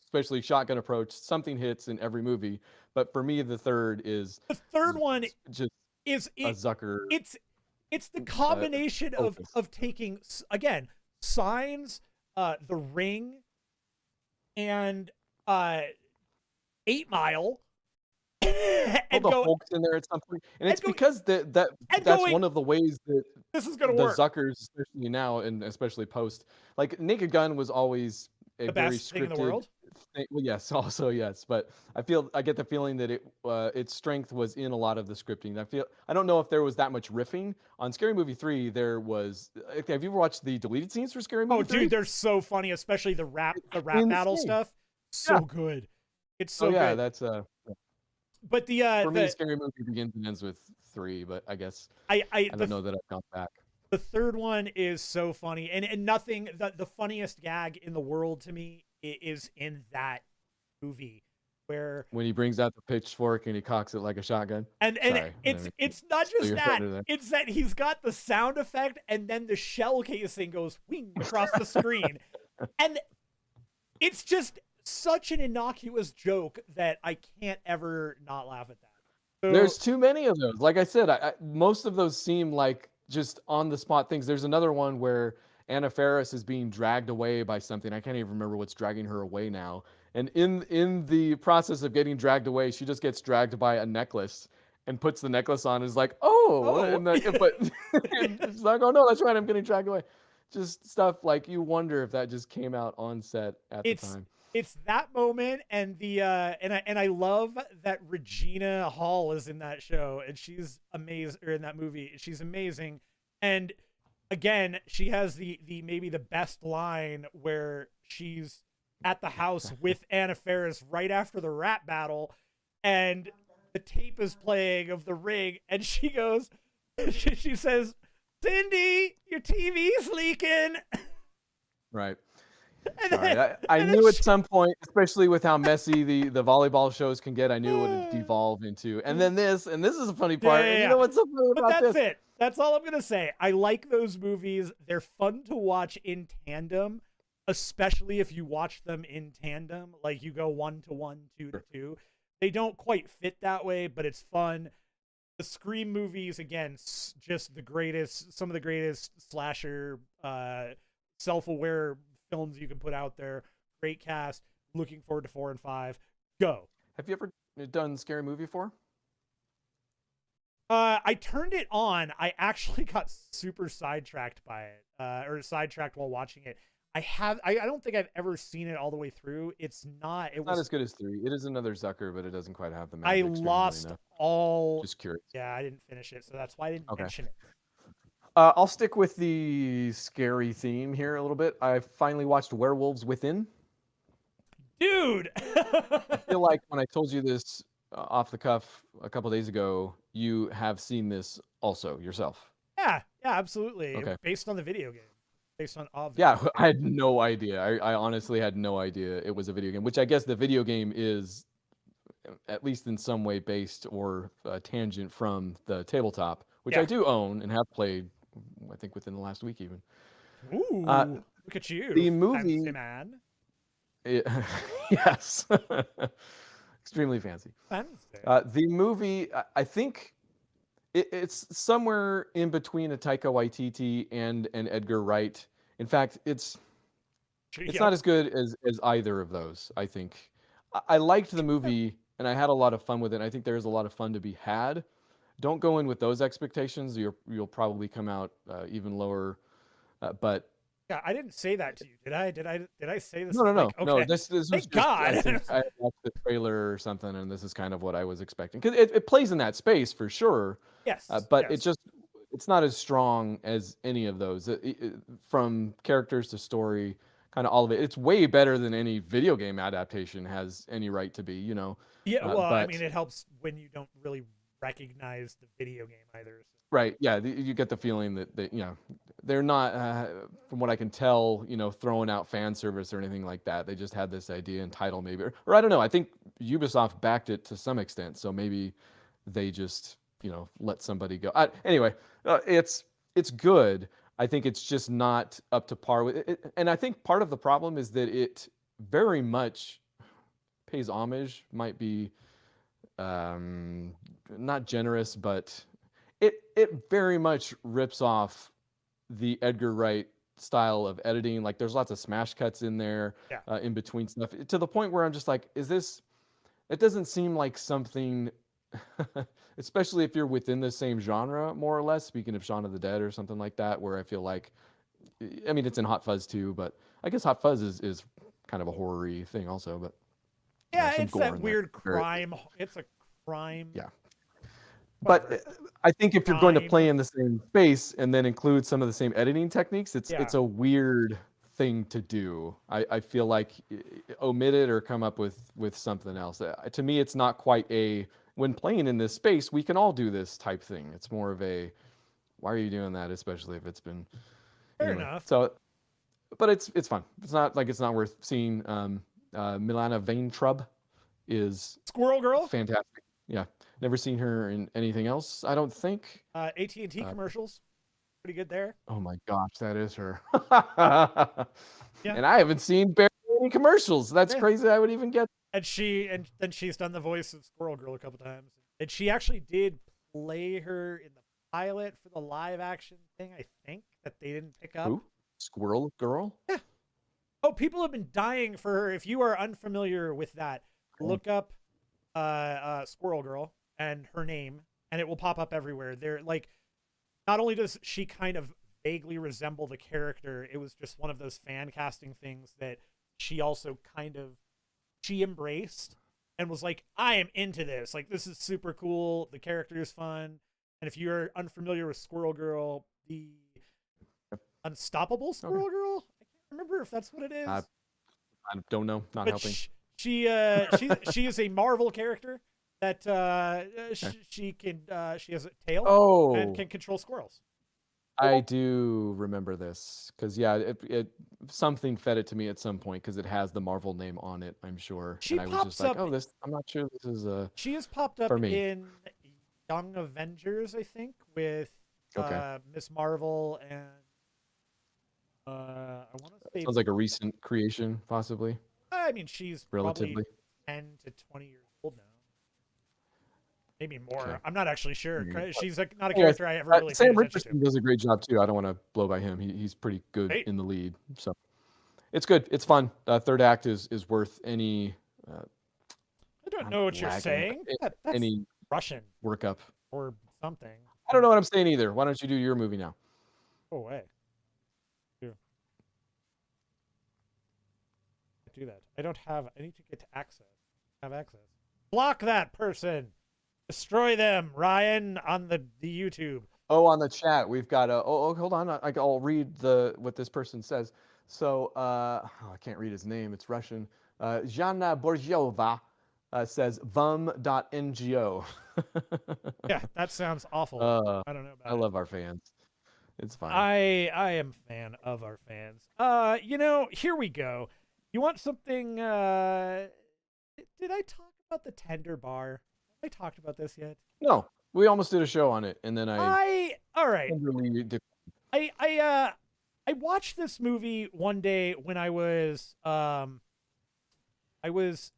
especially shotgun approach, something hits in every movie. But for me, the third is the third one just is a Zucker it's the uh, combination opus. of taking again Signs, The Ring, and 8 Mile, Oh, and the go Hulk's in there at some point, and and it's go because and that's going. one of the ways that This is gonna the work. Zuckers, especially now and especially post, like Naked Gun was always a The very best thing in the scripted world. thing. Well, yes, also yes, but I get the feeling that its strength was in a lot of the scripting. I don't know if there was that much riffing on Scary Movie 3. There was. Have you ever watched the deleted scenes for Scary Oh, Movie dude, 3? they're so funny, especially the rap battle Insane. stuff. Yeah. So good. It's Oh so yeah, good. that's But for me, Scary Movie begins and ends with 3, but I guess I don't know that I've gone back. the third one is so funny, and nothing. The funniest gag in the world to me is in that movie where When he brings out the pitchfork and he cocks it like a shotgun. and Sorry, it's not steal just your that, thunder there. it's that he's got the sound effect and then the shell casing goes wing across the screen, and it's just such an innocuous joke that I can't ever not laugh at that. So, There's too many of those. Like I said, most of those seem like just on the spot things. There's another one where Anna Faris is being dragged away by something. I can't even remember what's dragging her away now. And in the process of getting dragged away, she just gets dragged by a necklace and puts the necklace on. And is like, oh, oh, but and it's like, oh no, that's right, I'm getting dragged away. Just stuff like you wonder if that just came out on set at the it's time. it's that moment, and the and I love that Regina Hall is in that show, and she's amazing, or in that movie. She's amazing. And again, she has the maybe the best line where she's at the house with Anna Faris right after the rap battle, and the tape is playing of The Ring, and she goes, she says, "Cindy, your TV's leaking." Right. And Sorry, then, I and then knew at some point, especially with how messy the volleyball shows can get, I knew it would devolve into. And then this is a funny part. And you yeah. know what's so funny But about that's this? it. That's all I'm gonna say. I like those movies. They're fun to watch in tandem, especially if you watch them in tandem. Like you go 1-1, 2-2. They don't quite fit that way, but it's fun. The Scream movies, again, just the greatest. Some of the greatest slasher, self-aware films you can put out there. Great cast. Looking forward to 4 and 5. Go. Have you ever done Scary Movie 4? I turned it on. I actually got super sidetracked by it, or sidetracked while watching it. I don't think I've ever seen it all the way through. It's not. It Not was. as good as 3. It is another Zucker, but it doesn't quite have the I magic. lost enough. all. Just curious. Yeah, I didn't finish it, so that's why I didn't mention it. I'll stick with the scary theme here a little bit. I finally watched Werewolves Within. Dude. I feel like when I told you this off the cuff a couple days ago, you have seen this also yourself. Yeah, absolutely. Okay. Based on the video game. Based on Yeah, I had no idea. I honestly had no idea it was a video game, which I guess the video game is at least in some way based or tangent from the tabletop, which I do own and have played, I think within the last week even. Ooh, look at you. The movie, fancy man. Yes, extremely fancy. Fancy. The movie, I think it's somewhere in between a Taika Waititi and an Edgar Wright. In fact, it's not as good as either of those, I think. I liked the movie and I had a lot of fun with it. I think there's a lot of fun to be had. Don't go in with those expectations. You'll probably come out even lower. But yeah, I didn't say that to you, did I? Did I say this? No. Like, okay. No. This was Thank just, God. I think I watched the trailer or something, and this is kind of what I was expecting because it plays in that space for sure. Yes. But yes. it's not as strong as any of those. From characters to story, kind of all of it. It's way better than any video game adaptation has any right to be. You know. Yeah. Well, I but, mean, it helps when you don't really recognize the video game either. So. Right. Yeah. You get the feeling that you know, they're not, from what I can tell, throwing out fan service or anything like that. They just had this idea and title maybe, or I don't know. I think Ubisoft backed it to some extent, so maybe they just let somebody go. Anyway, it's good. I think it's just not up to par with it, and I think part of the problem is that it very much pays homage. Might be not generous, but it very much rips off the Edgar Wright style of editing. Like there's lots of smash cuts in there, Yeah. in between stuff, to the point where I'm just like, is this? It doesn't seem like something, especially if you're within the same genre, more or less. Speaking of Shaun of the Dead or something like that, where I feel like, I mean, it's in Hot Fuzz too, but I guess Hot Fuzz is kind of a horror-y thing also, but yeah, some it's gore that in there. weird crime. It's a crime. Yeah. Whatever. But I think if you're going to Crime. play in the same space and then include some of the same editing techniques, it's a weird thing to do. I feel like omit it or come up with something else. To me, it's not quite a, when playing in this space, we can all do this type thing. It's more of a, why are you doing that? Especially if it's been Fair enough. So, but it's fun. It's not like it's not worth seeing. Milana Vaintrub is Squirrel Girl. fantastic. Yeah, never seen her in anything else, I don't think. AT&T commercials, pretty good there. Oh my gosh, that is her. Yeah. And I haven't seen barely any commercials. That's crazy. I would even get. And then she's done the voice of Squirrel Girl a couple times. And she actually did play her in the pilot for the live action thing, I think, that they didn't pick up. Who? Squirrel Girl? Yeah. Oh, people have been dying for her. If you are unfamiliar with that, look up Squirrel Girl and her name, and it will pop up everywhere. They're like, not only does she kind of vaguely resemble the character, it was just one of those fan casting things that she also she embraced and was like, I am into this. Like, this is super cool. The character is fun. And if you're unfamiliar with Squirrel Girl, the Unstoppable Squirrel Girl, I can't remember if that's what it is. I don't know. Not helping. She is a Marvel character that she has a tail and can control squirrels. I do remember this because it something fed it to me at some point because it has the Marvel name on it. I'm sure, and I was just like, oh, this. I'm not sure this is a. She has popped up in Young Avengers, I think, with Miss Marvel and I want to say. Sounds like a recent creation, possibly. I mean, she's relatively probably 10 to 20 years old now. Maybe more. Okay. I'm not actually sure. She's not a character I ever really Sam Richardson does a great job too. I don't want to blow by him. He's pretty good in the lead. So it's good. It's fun. Third act is worth any. I don't know what you're saying. That's any Russian workup or something. I don't know what I'm saying either. Why don't you do your movie now? Go away. Do that. I need to get to access. Have access. Block that person. Destroy them, Ryan, on the YouTube. Oh, on the chat, we've got hold on. I'll read what this person says. So, I can't read his name. It's Russian. Zhana Borziova says vum.ngo. Yeah, that sounds awful. I don't know about I love our fans. It's fine. I am a fan of our fans. Here we go. You want something? Did I talk about the Tender Bar? Have I talked about this yet? No, we almost did a show on it, and then all right. I watched this movie one day when I was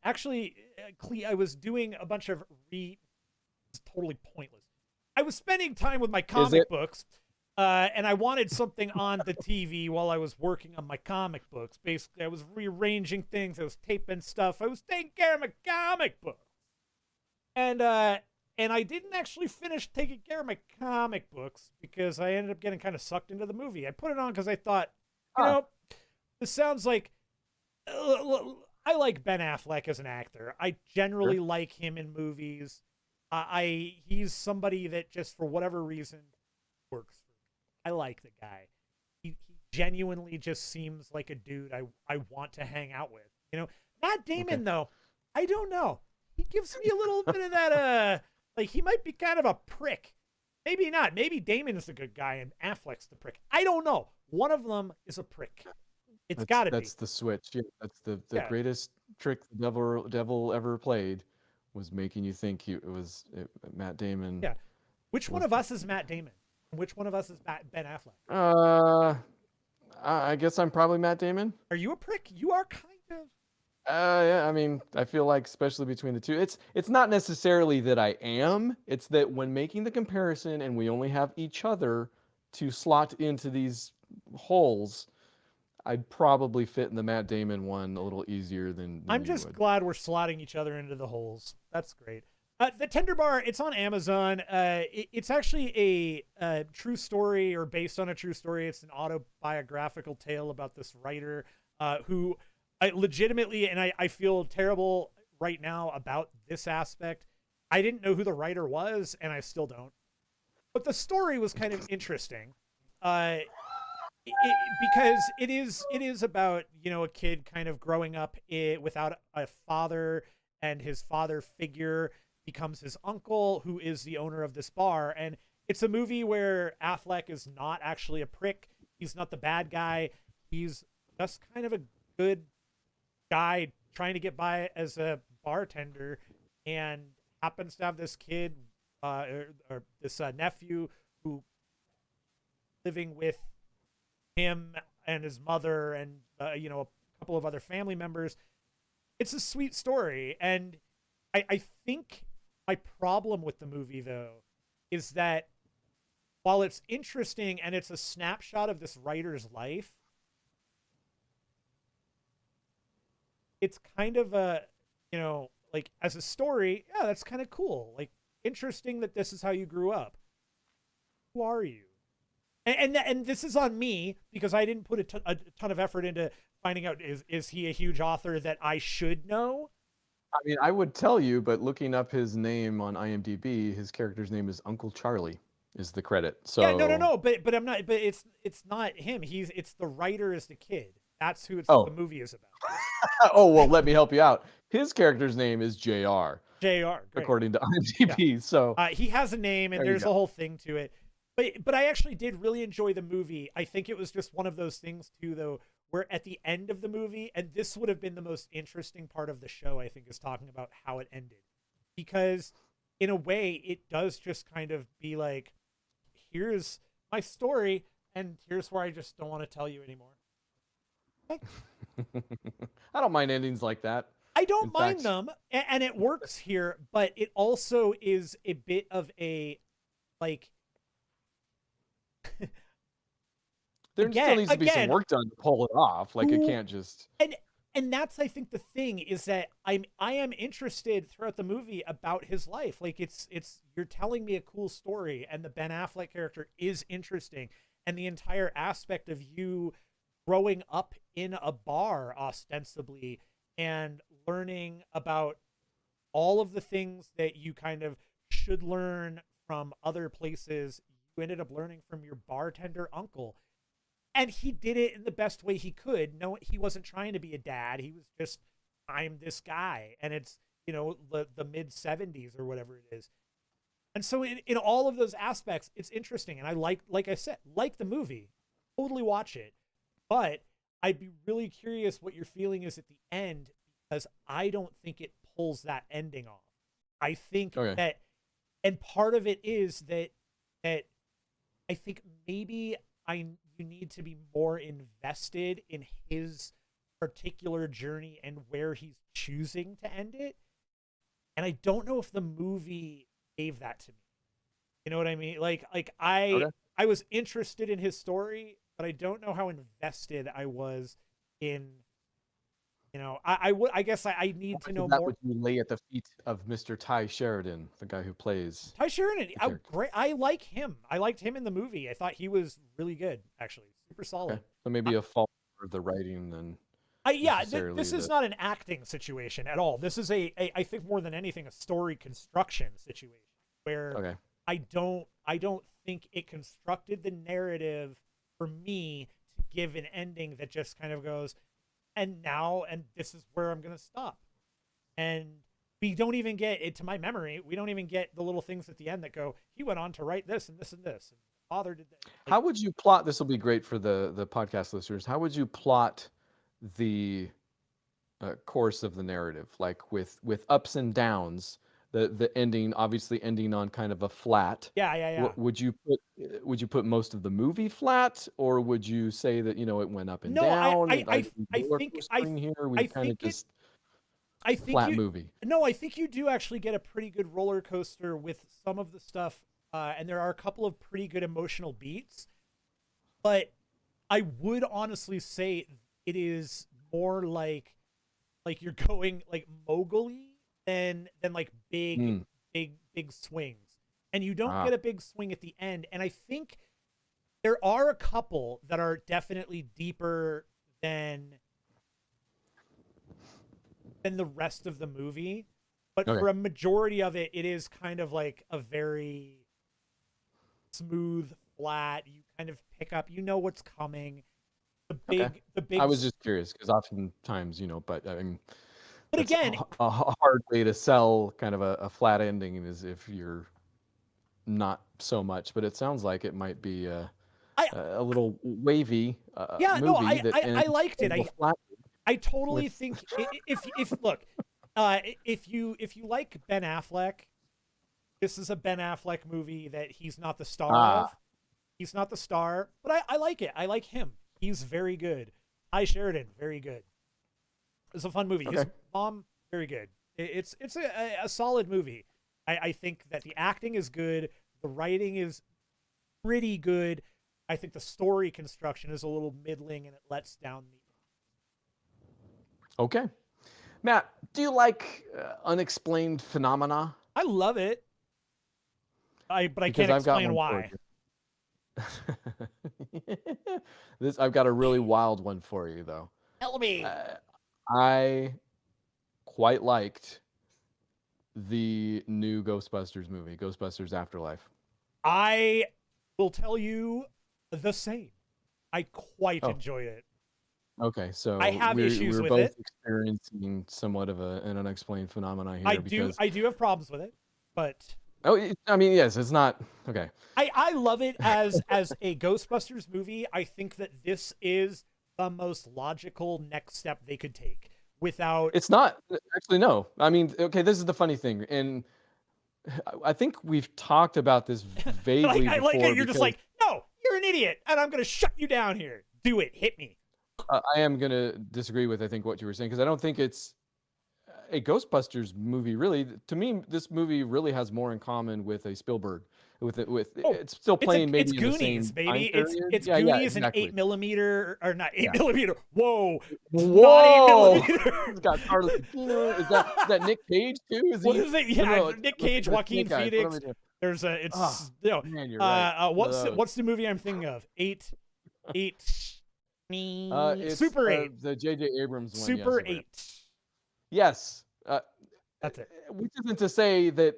actually I was doing a bunch of it's totally pointless. I was spending time with my comic books. And I wanted something on the TV while I was working on my comic books. Basically, I was rearranging things. I was taping stuff. I was taking care of my comic books. And I didn't actually finish taking care of my comic books because I ended up getting kind of sucked into the movie. I put it on because I thought, this sounds like... I like Ben Affleck as an actor. I generally like him in movies. He's somebody that just, for whatever reason, works. I like the guy. He genuinely just seems like a dude I want to hang out with. Matt Damon, though, I don't know. He gives me a little bit of that, like he might be kind of a prick. Maybe not. Maybe Damon is a good guy and Affleck's the prick. I don't know. One of them is a prick. It's got to be. That's the switch. Yeah, that's the Yeah. greatest trick the devil ever played, was making you think Matt Damon Yeah. Which one was. of us is Matt Damon? And which one of us is Ben Affleck? Uh, I guess I'm probably Matt Damon. Are you a prick? You are kind of. Yeah, I mean, I feel like especially between the two, it's not necessarily that I am, it's that when making the comparison and we only have each other to slot into these holes, I'd probably fit in the Matt Damon one a little easier than I'm you just would. glad we're slotting each other into the holes. That's great. The Tender Bar, it's on Amazon. It's actually a true story or based on a true story. It's an autobiographical tale about this writer who I legitimately, and I feel terrible right now about this aspect. I didn't know who the writer was, and I still don't. But the story was kind of interesting. Uh, because it is about a kid kind of growing up without a father, and his father figure becomes his uncle, who is the owner of this bar. And it's a movie where Affleck is not actually a prick. He's not the bad guy. He's just kind of a good guy trying to get by as a bartender, and happens to have this kid or this nephew who living with him and his mother and a couple of other family members. It's a sweet story, and I think my problem with the movie though is that while it's interesting and it's a snapshot of this writer's life, it's kind of a like as a story, yeah, that's kind of cool, like interesting that this is how you grew up. Who are you? And this is on me because I didn't put a ton of effort into finding out is he a huge author that I should know. I mean, I would tell you, but looking up his name on IMDb, his character's name is Uncle Charlie, is the credit. Yeah, no, no, So, no, but I'm not. But it's not him. It's the writer is the kid. That's who the oh, movie is about. oh well, let me help you out. His character's name is JR, Jr. Great. according to Yeah. IMDb. So He has a name, and there you there's go. a whole thing to it. But I actually did really enjoy the movie. I think it was just one of those things too, though, where at the end of the movie, and this would have been the most interesting part of the show, I think, is talking about how it ended, because in a way, it does just kind of be like, here's my story, and here's where I just don't want to tell you anymore. Okay. I don't mind endings like that. I In don't mind fact, them, and it works here, but it also is a bit of a like there still needs to be some again, work done to pull it off. Like it who can't just. and and that's I think the thing is that I am interested throughout the movie about his life. Like it's you're telling me a cool story, and the Ben Affleck character is interesting, and the entire aspect of you growing up in a bar ostensibly and learning about all of the things that you kind of should learn from other places, you ended up learning from your bartender uncle, and he did it in the best way he could. No, he wasn't trying to be a dad. He was just, I'm this guy, and it's the mid 70s or whatever it is. And so in all of those aspects, it's interesting, and I like I said, like the movie, totally watch it. But I'd be really curious what your feeling is at the end, because I don't think it pulls that ending off. I think Okay. that, and part of it is that I think maybe you need to be more invested in his particular journey and where he's choosing to end it. And I don't know if the movie gave that to me. You know what I mean? Like Okay. I was interested in his story, but I don't know how invested I was in. I guess I How need to much know of that more. would you lay at the feet of Mr. Ty Sheridan, the guy who plays Ty Sheridan, the character? great. I like him. I liked him in the movie. I thought he was really good, actually, super Okay. solid. So maybe a fault of the writing than Yeah, necessarily this is the. not an acting situation at all. This is I think more than anything a story construction situation where Okay. I don't think it constructed the narrative for me to give an ending that just kind of goes, and this is where I'm going to stop. And we don't even get it, to my memory. We don't even get the little things at the end that go, he went on to write this and this and this, and father did that. Like, How would you plot? This will be great for the podcast listeners. How would you plot the course of the narrative, like with ups and downs? The ending, obviously ending on kind of a flat. yeah. Would you put most of the movie flat, or would you say that it went up and No, down? I Roller think coastering here. We I kind of think it just I think flat you movie. no, I think you do actually get a pretty good roller coaster with some of the stuff, and there are a couple of pretty good emotional beats. But I would honestly say it is more like you're going like mogul-y than like Mm. big swings, and you don't Ah, get a big swing at the end. And I think there are a couple that are definitely deeper than the rest of the movie, but okay. for a majority of it, it is kind of like a very smooth, flat. You kind of pick up, you know what's coming. The Okay. big, the I big. was just curious because oftentimes, but I mean, But that's again, a hard way to sell kind of a flat ending is if you're not so much. But it sounds like it might be I a little wavy yeah, no, movie that I ends liked it. kind of a flat I totally with. think if look, if you like Ben Affleck, this is a Ben Affleck movie that he's not the star Ah, of. He's not the star, but I like it. I like him. He's very good. Ty Sheridan, very good. It's a fun movie. His okay. mom, very good. It's a solid movie. I think that the acting is good. The writing is pretty good. I think the story construction is a little middling and it lets down the. Okay. Matt, do you like unexplained phenomena? I love it. But I Because can't I've got explain one for why. you. I've got a really wild one for you though. Tell me. Uh, I quite liked the new Ghostbusters movie, Ghostbusters Afterlife. I will tell you the same. I quite Oh, enjoyed it. okay. I So have issues we're with both it. experiencing somewhat of an unexplained phenomenon here because I do have problems with it, but I mean, yes, it's not okay. I love it as a Ghostbusters movie. I think that this is the most logical next step they could take without. It's not actually no. I mean, okay, this is the funny thing, and I think we've talked about this vaguely I like it. before You're just because like, no, you're an idiot, and I'm gonna shut you down here. Do it. Hit me. I am gonna disagree with I think what you were saying because I don't think it's a Ghostbusters movie. Really, to me, this movie really has more in common with a Spielberg. With Oh, it's still playing it's maybe in the Goonies, same time baby. period. It's Yeah, Goonies and exactly. 8 millimeter or not eight Yeah. millimeter. Whoa, not eight Whoa! millimeter. It's got Carly Gugino. Is that Nick Cage too? Is What he? is it? No, Yeah, no, it's, Nick it's Cage, the Joaquin Snake Eyes. What am I Phoenix. doing? There's a Oh, it's man, you're right. One of those. what's the movie I'm thinking of? Eight It's Super 8. the J.J. Abrams one. Yes, Super you're right. 8. Yes. That's it. Which isn't to say that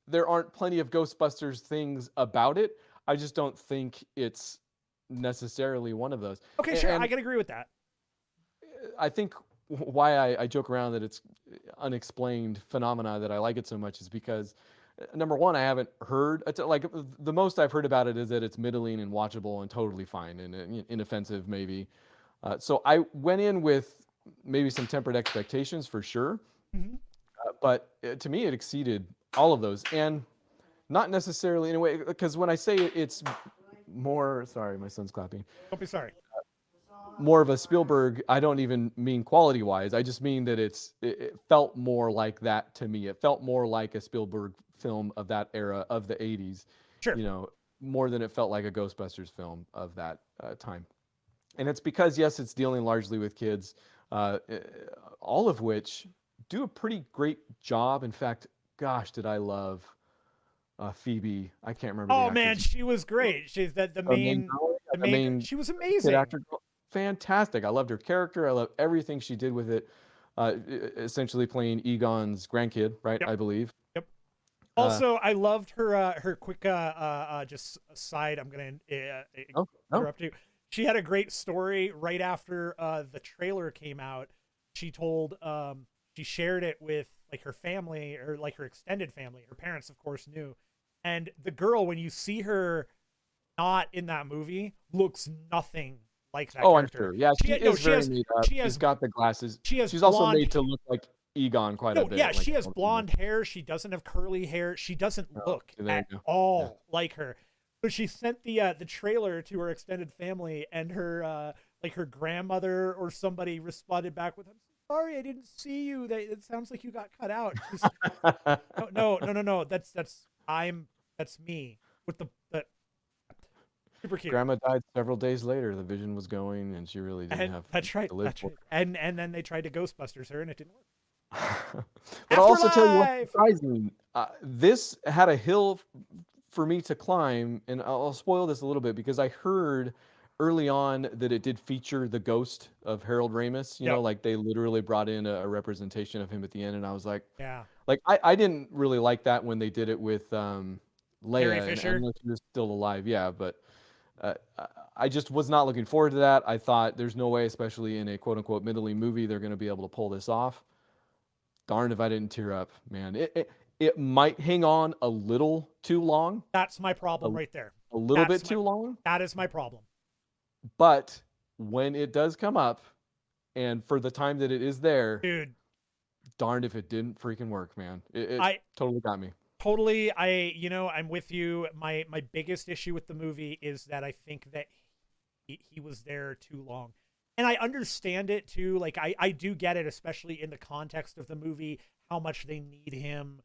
there aren't plenty of Ghostbusters things about it. I just don't think it's necessarily one of those. Okay, sure. I And can agree with that. I think why I joke around that it's unexplained phenomena that I like it so much is because number one, I haven't heard like the most I've heard about it is that it's middling and watchable and totally fine and inoffensive maybe. So I went in with maybe some tempered expectations for sure, Mhm. but to me it exceeded all of those and not necessarily in a way because when I say it's more, sorry, my son's clapping, Don't be sorry. more of a Spielberg, I don't even mean quality wise. I just mean that it felt more like that to me. It felt more like a Spielberg film of that era of the 80s, Sure. more than it felt like a Ghostbusters film of that time. And it's because, yes, it's dealing largely with kids, uh, uh, all of which do a pretty great job. In fact, gosh, did I love Phoebe? I can't remember the Oh man, actress. she was great. She's the The main main girl, the the main. main She was kid amazing. actor, fantastic. I loved her character. I love everything she did with it. Essentially playing Egon's grandkid, right? Yep. I believe. Yep. Uh, Also, I loved her quick just aside. I'm gonna oh, no. interrupt you. She had a great story right after the trailer came out. She told she shared it with her family, or like her extended family. Her parents, of course, knew. And the girl, when you see her not in that movie, looks nothing like that Oh, I'm character. sure. Yeah, she No, is very made up. she She's has got the glasses. she has She's also blonde. made to look like Egon quite a No, yeah, bit. Like, she has blonde hair. She doesn't have curly hair. She doesn't oh, look there at you go. Yeah. all like her. So she sent the trailer to her extended family, and her like her grandmother or somebody responded back with, "I'm so sorry, I didn't see you. It sounds like you got cut out." She's, no. That's me with the super cute. Grandma died several days later. The vision was going, and she really didn't And have that's right. to live That's for right. And then they tried to Ghostbusters her, and it didn't work. it. But I'll also tell you what's Afterlife. surprising. This had a hill for me to climb, and I'll spoil this a little bit because I heard early on that it did feature the ghost of Harold Ramis. You know, Yep. like they literally brought in a representation of him at the end, and I was Yeah. like I didn't really like that when they did it with Carrie Leia, and Fisher. unless she was still alive, yeah. But uh, I just was not looking forward to that. I thought there's no way, especially in a quote unquote middling movie, they're going to be able to pull this off. Darned if I didn't tear up, man. It might hang on a little too long, That's my a, problem right there. a little bit That's my too long. that is my problem. But when it does come up, and for the time that it is there, Dude, darned if it didn't freaking work, man. It I totally got me. totally I'm with you. My biggest issue with the movie is that I think that he was there too long. And I understand it too. Like I do get it, especially in the context of the movie, how much they need him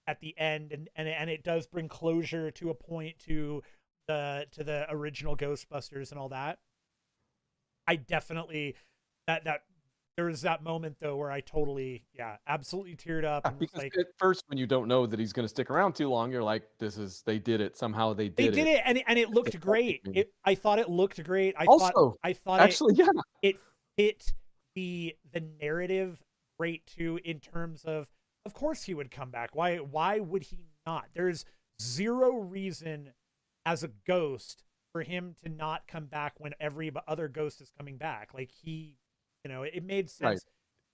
at the end, and it does bring closure to a point to the original Ghostbusters and all that. I definitely that there was that moment though where I totally, yeah, absolutely teared up and was Because like, at first, when you don't know that he's going to stick around too long, you're like, they did it. Somehow they they did did it. it, and it looked great. I thought it looked great. Also, I thought actually, yeah. it fit the narrative great too, in terms of course he would come back. Why would he not? There's zero reason as a ghost for him to not come back when every other ghost is coming back. Like it made Right. sense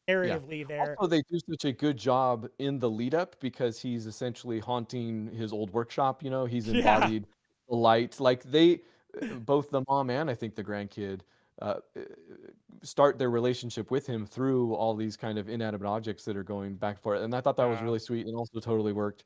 Yeah. narratively there. Also, they do such a good job in the lead up because he's essentially haunting his old workshop. He's Yeah. embodied the light. Like both the mom and I think the grandkid, uh, uh, start their relationship with him through all these kind of inanimate objects that are going back and forth. And I thought that was Yeah. really sweet and also totally worked.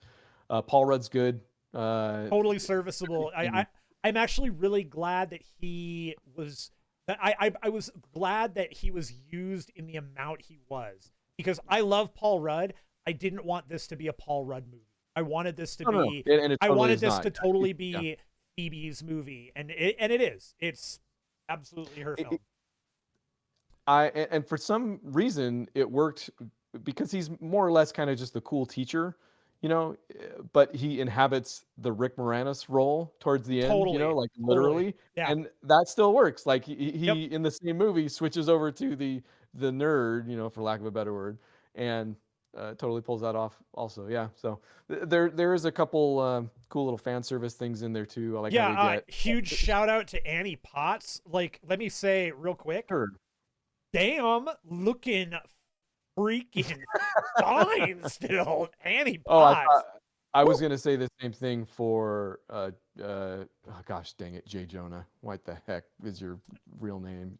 Paul Rudd's good. Totally serviceable. And I'm actually really glad that he was that I was glad that he was used in the amount he was, because I love Paul Rudd. I didn't want this to be a Paul Rudd movie. I wanted this to no, no, be and it I totally wanted is this not. to totally Yeah. be Phoebe's movie, and it is. It's absolutely her It, film. and for some reason it worked because he's more or less kind of just the cool teacher, but he inhabits the Rick Moranis role towards the end, Totally. like Totally. literally, Yeah. and that still works. Like Yep. he in the same movie switches over to the nerd, for lack of a better word, and totally pulls that off also. Yeah, so there is a couple cool little fan service things in there too. I like how Yeah, they get huge shout out to Annie Potts. Like, let me say real quick, sure. damn, looking freaking fine still, Annie Oh, Potts. I Woo. was gonna say the same thing for oh gosh dang it, Jay Jonah. What the heck is your real name?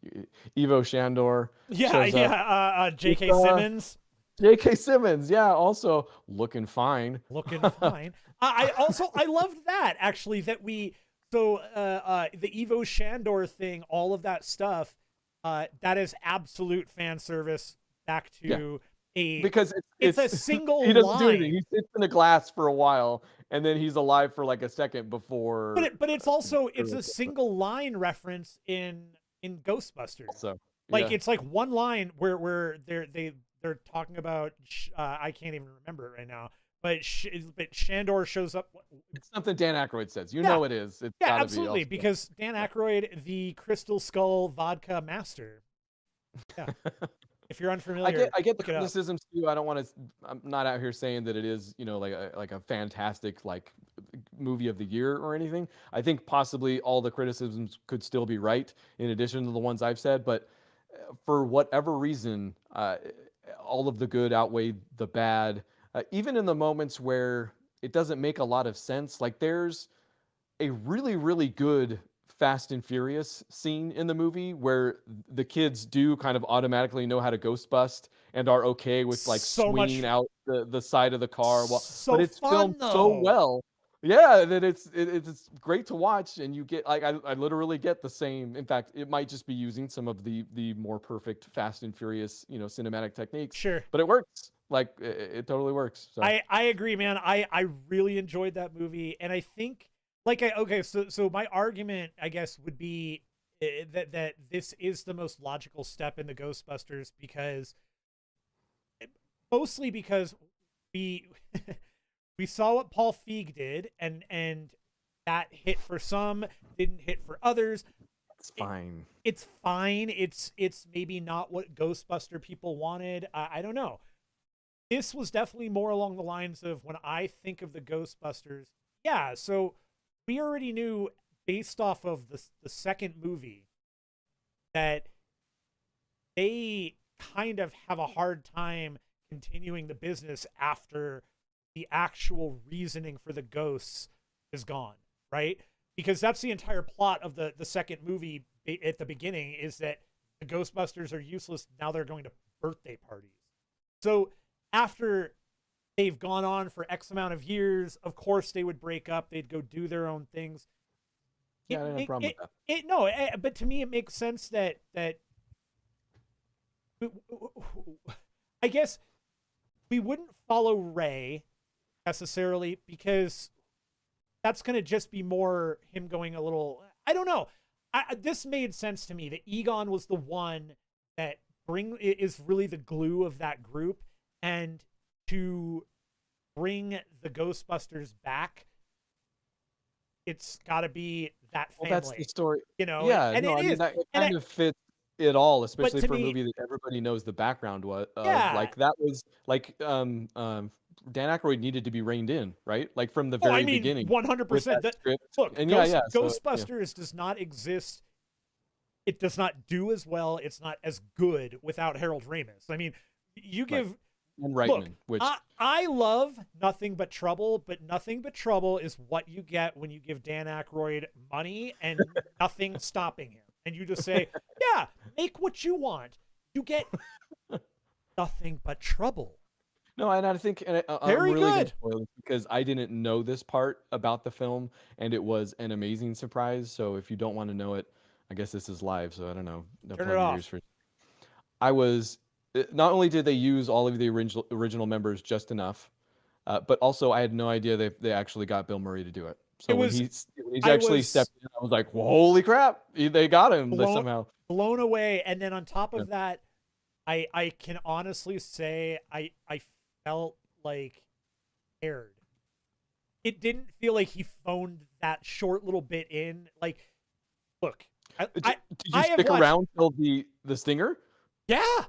Evo Shandor Yeah, shows up. yeah. J.K. It's, Simmons J.K. Simmons, yeah, also looking fine. looking fine. I loved that actually, that we the Evo Shandor thing, all of that stuff. That is absolute fan service back Yeah, to a. because It's a it's single he doesn't do anything. line. He sits in a glass for a while, and then he's alive for like a second before. But it's also Sure, it's a single line reference in Ghostbusters. also, Like yeah, it's like one line where they're talking about I can't even remember it right now. But Shandor shows up. it's something Dan Aykroyd says. Yeah, It is. It's yeah, gotta be absolutely. also. Because Dan Aykroyd, the Crystal Skull vodka master. Yeah, if you're unfamiliar, I get the look it up. criticisms too. I don't want to. I'm not out here saying that it is like a fantastic like movie of the year or anything. I think possibly all the criticisms could still be right in addition to the ones I've said. But for whatever reason, all of the good outweighed the bad. even in the moments where it doesn't make a lot of sense. Like there's a really, really good Fast and Furious scene in the movie where the kids do kind of automatically know how to ghost bust and are okay with like So swinging much, out the side of the car. Well, but so it's filmed fun so though. well. Yeah, that it's great to watch, and you get like I literally get the same. In fact, it might just be using some of the more perfect Fast and Furious, cinematic techniques, Sure. but it works. Like it totally works. So I agree, man. I really enjoyed that movie, and I think okay, so my argument, I guess, would be that this is the most logical step in the Ghostbusters because mostly because we we saw what Paul Feig did, and that hit for some, didn't hit for others. it's fine. It's fine. It's maybe not what Ghostbuster people wanted. I don't know. This was definitely more along the lines of when I think of the Ghostbusters. Yeah, so we already knew based off of the second movie that they kind of have a hard time continuing the business after the actual reasoning for the ghosts is gone, right? Because that's the entire plot of the second movie at the beginning is that the Ghostbusters are useless. Now they're going to birthday parties. So after they've gone on for X amount of years, of course they would break up. They'd go do their own things. Yeah, I didn't have a problem with that. No, but to me it makes sense that I guess we wouldn't follow Ray necessarily because that's going to just be more him going a little. I don't know. This made sense to me that Egon was the one that is really the glue of that group, and to bring the Ghostbusters back, it's got to be that family. Well, that's the story. And Yeah, no, it I mean is. that it And kind of fits it all, but especially to for a me, movie that everybody knows the background of. yeah. Like that was like Dan Aykroyd needed to be reined in, right? Like from the Oh, I very mean, beginning with 100%. that script. Look, And yeah, so yeah. Ghostbusters does not exist. It does not do as well. It's not as good without Harold Ramis. I mean, you Right. give And look. Reitman, which I love Nothing But Trouble, but Nothing But Trouble is what you get when you give Dan Aykroyd money and nothing stopping him, and you just say, "Yeah, make what you want." You get Nothing But Trouble. no, and I think I'm Very really going good. to spoil it because I didn't know this part about the film, and it was an amazing surprise. So if you don't want to know it, I guess this is live, so I don't know. Turn it Plug your ears off. for. I was not only did they use all of the original members just enough, but also I had no idea they actually got Bill Murray to do it. So It was. when he I actually was stepped in, I was like, well, "Holy crap! They got him blown somehow." blown away, and then on top Yeah. of that, I can honestly say I felt like aired. It didn't feel like he phoned that short little bit in. Like, look, Did you I have stick watched. around till the stinger? Yeah,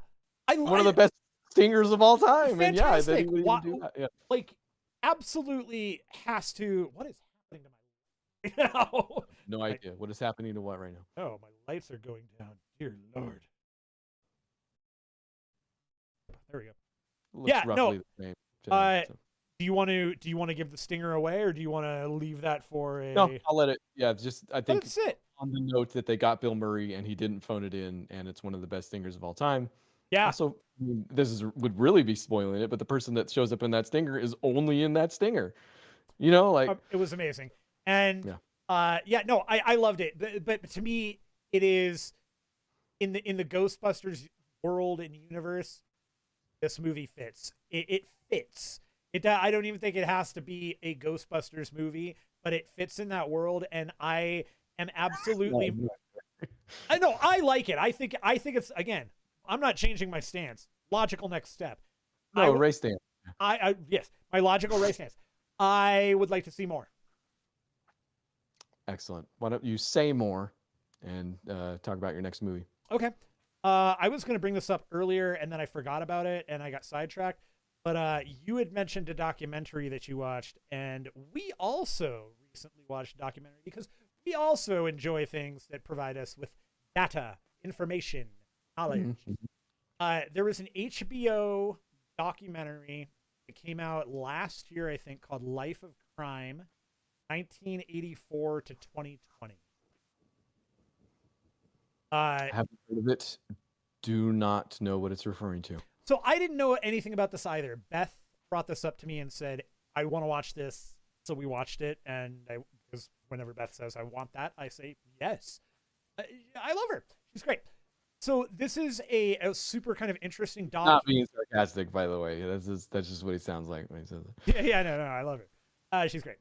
One of the best stingers of all time, and yeah, that he fantastic. would even do that. Yeah. Like, absolutely has to. What is happening to my right now? No idea what is happening to what right now. Oh, my lights are going down. Dear Lord. There we go. Looks Yeah, no. roughly the same. Today, so. Do you want to give the stinger away, or do you want to leave that for a? No, I'll let it. Yeah, just I think That's it. on the note that they got Bill Murray and he didn't phone it in, and it's one of the best stingers of all time. Yeah. Also, I mean, would really be spoiling it, but the person that shows up in that stinger is only in that stinger. Like It was amazing, and yeah. no, I loved it, but to me, it is in the Ghostbusters world and universe. This movie fits. It fits. I don't even think it has to be a Ghostbusters movie, but it fits in that world, and I am absolutely. I know I like it. I think it's, again. I'm not changing my stance. Logical next step. No, race stance. Yes, my logical race stance. I would like to see more. Excellent. Why don't you say more and talk about your next movie? Okay. I was going to bring this up earlier, and then I forgot about it, and I got sidetracked. But you had mentioned a documentary that you watched, and we also recently watched a documentary because we also enjoy things that provide us with data, information, knowledge. Mm-hmm. There was an HBO documentary It came out last year, I think, called Life of Crime, 1984 to 2020. Uh, Haven't heard of it. Do not know what it's referring to. so I didn't know anything about this either. Beth brought this up to me and said, "I want to watch this." So we watched it, and because whenever Beth says I want that, I say yes. I love her. She's great. So this is a super kind of interesting doc. Not being sarcastic, by the way. That's just what he sounds like when he says it. Yeah, no, I love her. She's great.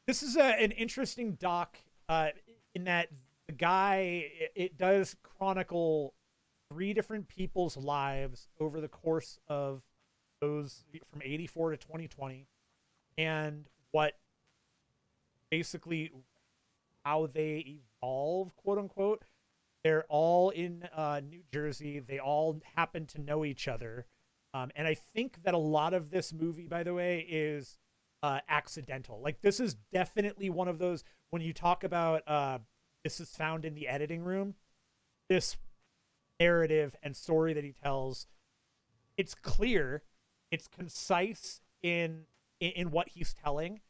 This is an interesting doc in that the guy, it does chronicle 3 different people's lives over the course of those from 84 to 2020, and what basically how they evolve, quote unquote. They're all in New Jersey. They all happen to know each other. And I think that a lot of this movie, by the way, is accidental. Like, this is definitely one of those, when you talk about this is found in the editing room, this narrative and story that he tells, it's clear, it's concise in what he's telling.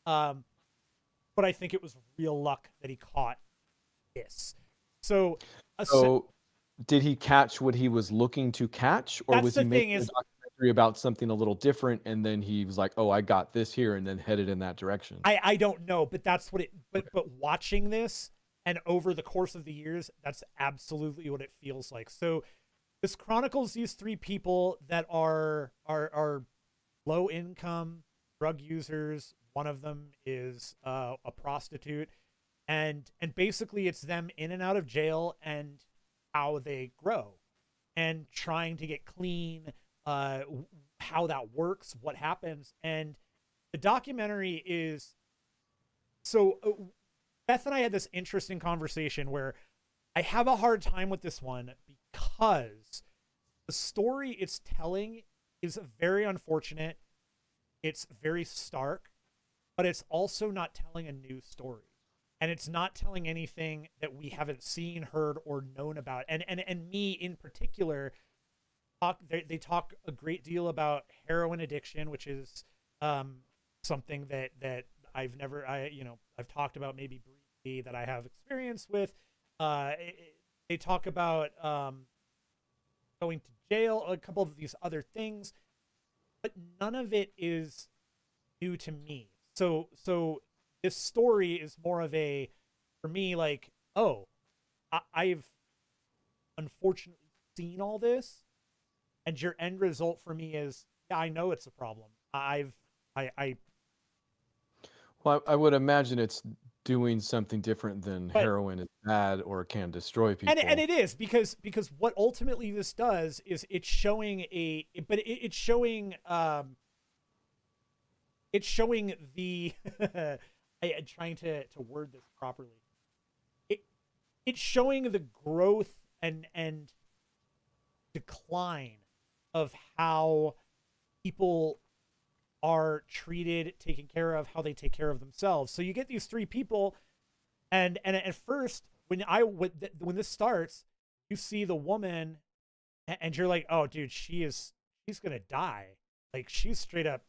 But I think it was real luck that he caught this. So did he catch what he was looking to catch, or was he making a documentary about something a little different, and then he was like, "Oh, I got this here," and then headed in that direction? I don't know, but that's what it. But watching this and over the course of the years, that's absolutely what it feels like. So this chronicles these 3 people that are low income drug users. One of them is a prostitute. And basically it's them in and out of jail and how they grow and trying to get clean, how that works, what happens. And the documentary is so Beth and I had this interesting conversation where I have a hard time with this one because the story it's telling is very unfortunate. It's very stark, but it's also not telling a new story. And it's not telling anything that we haven't seen, heard, or known about. And me in particular, they talk a great deal about heroin addiction, which is something that I've talked about maybe briefly that I have experience with. They talk about going to jail, a couple of these other things, but none of it is new to me. So this story is more of a, for me, like, oh, I've unfortunately seen all this, and your end result for me is, yeah, I know it's a problem. Well, I would imagine it's doing something different than heroin is bad or can destroy people. And it is because what ultimately this does is it's showing it's showing the I'm trying to word this properly. It's showing the growth and decline of how people are treated, taken care of, how they take care of themselves. So you get these 3 people, and at first when this starts, you see the woman, and you're like, oh, dude, she's gonna die. Like, she's straight up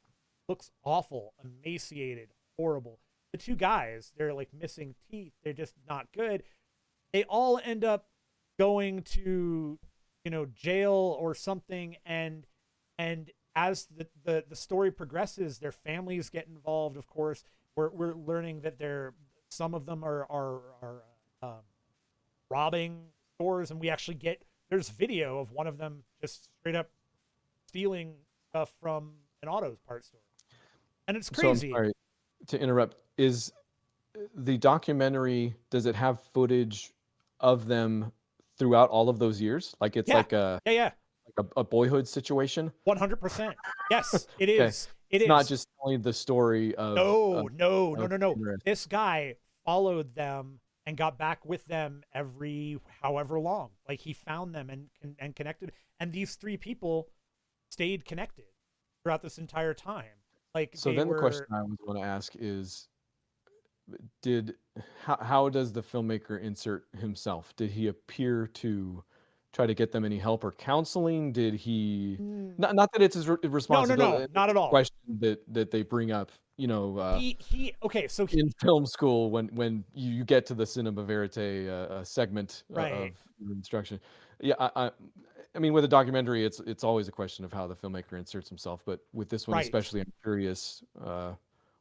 looks awful, emaciated, horrible. The 2 guys, they're like missing teeth. They're just not good. They all end up going to, jail or something. And as the story progresses, their families get involved. Of course, we're learning that some of them are robbing stores, and we actually there's video of one of them just straight up stealing stuff from an auto parts store, and it's crazy. So I'm sorry to interrupt. Is the documentary, does it have footage of them throughout all of those years? Like it's like a Boyhood situation? 100%. Yes, it is. It's not just telling the story of no. This guy followed them and got back with them every however long. Like, he found them and connected, and these 3 people stayed connected throughout this entire time. Like, so then the question I was going to ask is, how does the filmmaker insert himself? Did he appear to try to get them any help or counseling? Did he Mm, not that it's his responsibility, it's not at a all. question that they bring up, Okay, so in film school when you get to the cinema verite segment right, of instruction. Yeah, I mean, with a documentary, it's always a question of how the filmmaker inserts himself, but with this one right. especially, I'm curious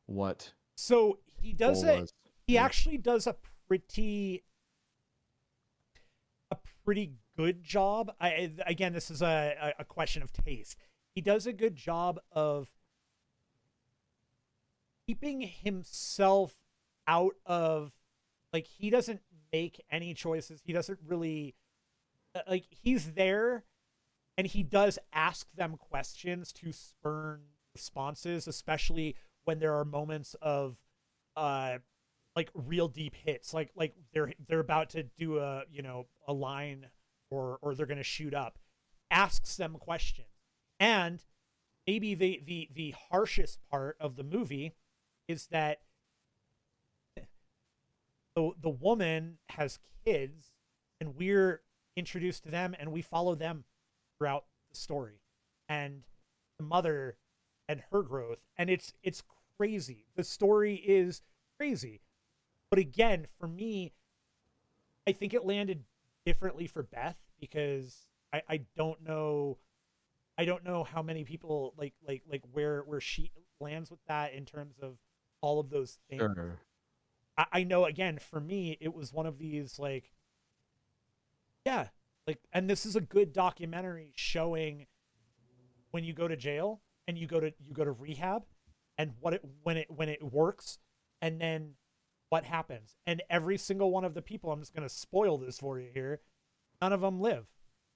what So goal was. he Yeah. actually does pretty a pretty good job. Again, this is a question of taste. He does a good job of keeping himself out of, like, he doesn't make any choices. He doesn't really like, he's there, and he does ask them questions to spurn responses, especially when there are moments of uh like real deep hits, like they're about to do a line, or they're going to shoot up. Asks them questions. And maybe the harshest part of the movie is that the woman has kids, and we're introduced to them, and we follow them throughout the story, and the mother and her growth, and it's crazy. The story is crazy. But again, for me, I think it landed differently for Beth, because I don't know, how many people like where she lands with that in terms of all of those things. Sure. I know, again, for me, it was one of these, like, yeah, like, and this is a good documentary showing when you go to jail and you go to rehab, and what it when it works, and then what happens. And every single one of the people, I'm just going to spoil this for you here, none of them live.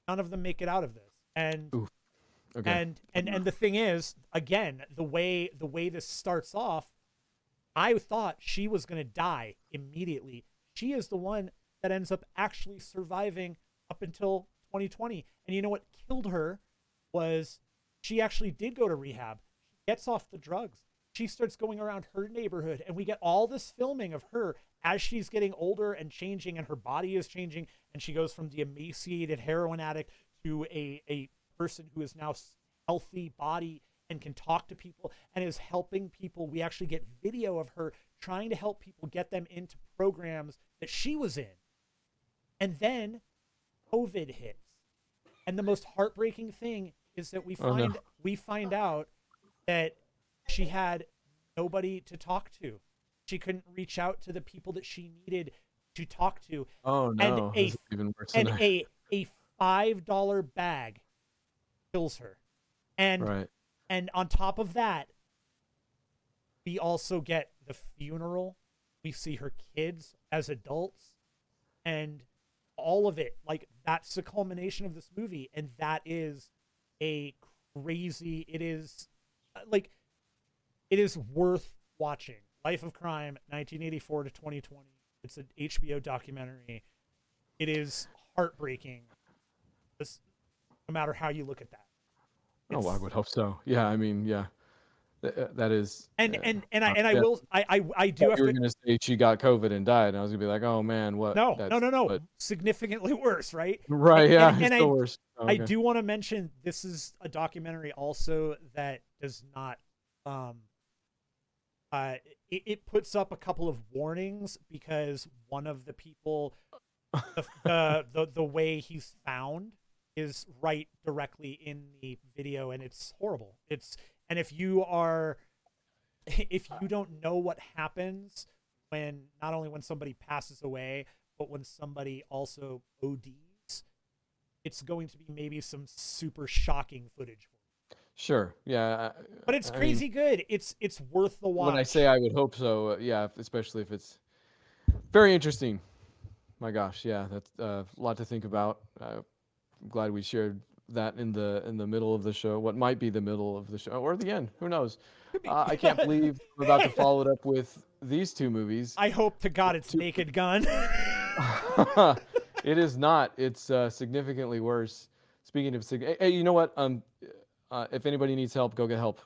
None of them make it out of this. And Oof. Okay. and the thing is, again, the way this starts off, I thought she was going to die immediately. She is the one that ends up actually surviving up until 2020. And you know what killed her was, she actually did go to rehab. She gets off the drugs. She starts going around her neighborhood, and we get all this filming of her as she's getting older and changing, and her body is changing, and she goes from the emaciated heroin addict to a person who is now healthy body and can talk to people and is helping people. We actually get video of her trying to help people, get them into programs that she was in. And then COVID hits. And the most heartbreaking thing is that Oh no. we find out that she had nobody to talk to. She couldn't reach out to the people that she needed to talk to. Oh And no. a This is even worse than and I. a $5 bag kills her. And Right. and on top of that, we also get the funeral. We see her kids as adults, and all of it. Like, that's the culmination of this movie, and that is a crazy. It is like, it is worth watching. Life of Crime, 1984 to 2020. It's an HBO documentary. It is heartbreaking, no matter how you look at that. Oh, I It's would hope so. Yeah, I mean, yeah, that is. I Yeah, will I thought do have you were to. gonna say she got COVID and died, and I was gonna be like, oh man, what? No, no, That's no, no. but Significantly worse, right? right, yeah, it's And the worst. Oh, I okay, do want to mention, this is a documentary also that does not um it puts up a couple of warnings, because one of the people, the way he's found is right directly in the video, and it's horrible. It's And if you are, if you don't know what happens when, not only when somebody passes away, but when somebody also ODs, it's going to be maybe some super shocking footage for you. sure, yeah. But it's I mean, crazy good. It's worth the when I say watch. I would hope so, yeah, especially if it's very interesting. My gosh, yeah, that's a lot to think about. I'm glad we shared that in the middle of the show. What might be the middle of the show or the end? Who knows? Could be. I can't believe we're about to follow it up with these two movies. I hope to God it's Two, Naked Gun. it is not. It's significantly worse. Speaking of, hey, you know what? If anybody needs help, go get help.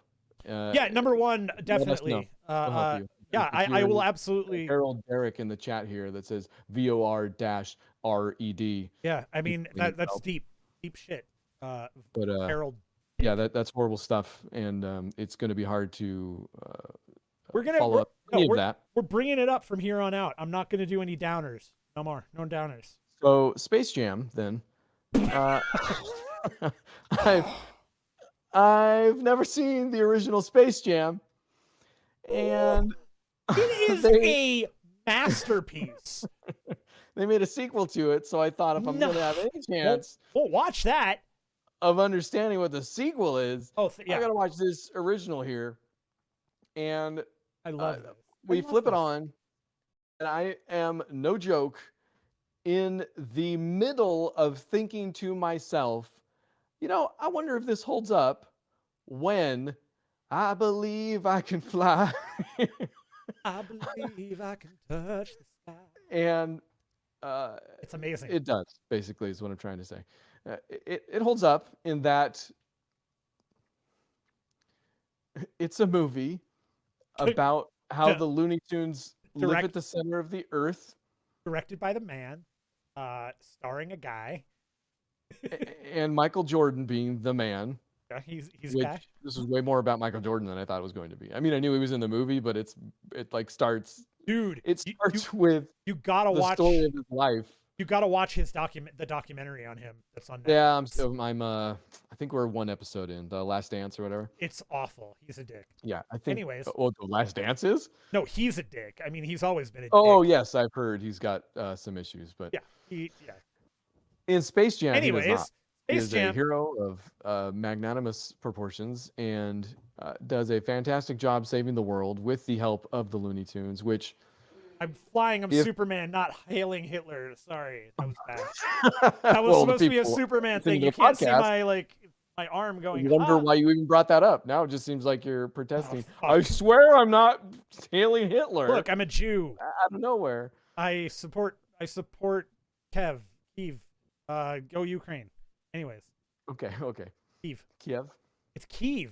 Uh, Yeah, number one, Let us know. definitely. We'll help you. Yeah, if I you're will absolutely. Harold Derrick in the chat here that says VOR-RED. Yeah, I He's mean playing that's himself. deep shit. But Harold. yeah, that's horrible stuff, and it's going to be hard to We're gonna follow we're up no any of we're that. we're bringing it up from here on out. I'm not gonna do any downers. No more. No downers. So Space Jam, then. Uh, I've I've never seen the original Space Jam, and It is they a masterpiece. they made a sequel to it. So I thought if I'm No, gonna have any won't chance won't watch that. of understanding what the sequel is, Oh I yeah, gotta watch this original here. And I uh, love this. we flip it on, and I am no joke in the middle of thinking to myself, I wonder if this holds up when I believe I can fly. I believe I can touch the sky. And It's amazing. it does, basically, is what I'm trying to say. It holds up in that it's a movie about how the Looney Tunes live at the center of the earth. Directed by the man, starring a guy. And Michael Jordan being the man. Yeah, he's which, guy. this is way more about Michael Jordan than I thought it was going to be. I mean, I knew he was in the movie, but it like starts. Dude, it starts with you gotta the watch story of his life. You gotta watch the documentary on him that's on Netflix. Yeah, I think we're one episode in, The Last Dance or whatever. It's awful. He's a dick. Yeah, I think. Anyways, The Last Dance is? No, he's a dick. I mean, he's always been a dick. Oh yes, I've heard he's got some issues, but yeah, in Space Jam, anyways, he does not. He is Jam. a hero of magnanimous proportions and does a fantastic job saving the world with the help of the Looney Tunes, which. I'm flying. I'm Superman, not hailing Hitler. Sorry, that was bad. That was supposed to be a Superman thing. You can't see my arm going. I wonder why you even brought that up. Now it just seems like you're protesting. Oh, I swear I'm not hailing Hitler. Look, I'm a Jew. Out of nowhere. I support Kiev. Go Ukraine. Anyways. Okay. Kiev. It's Kiev.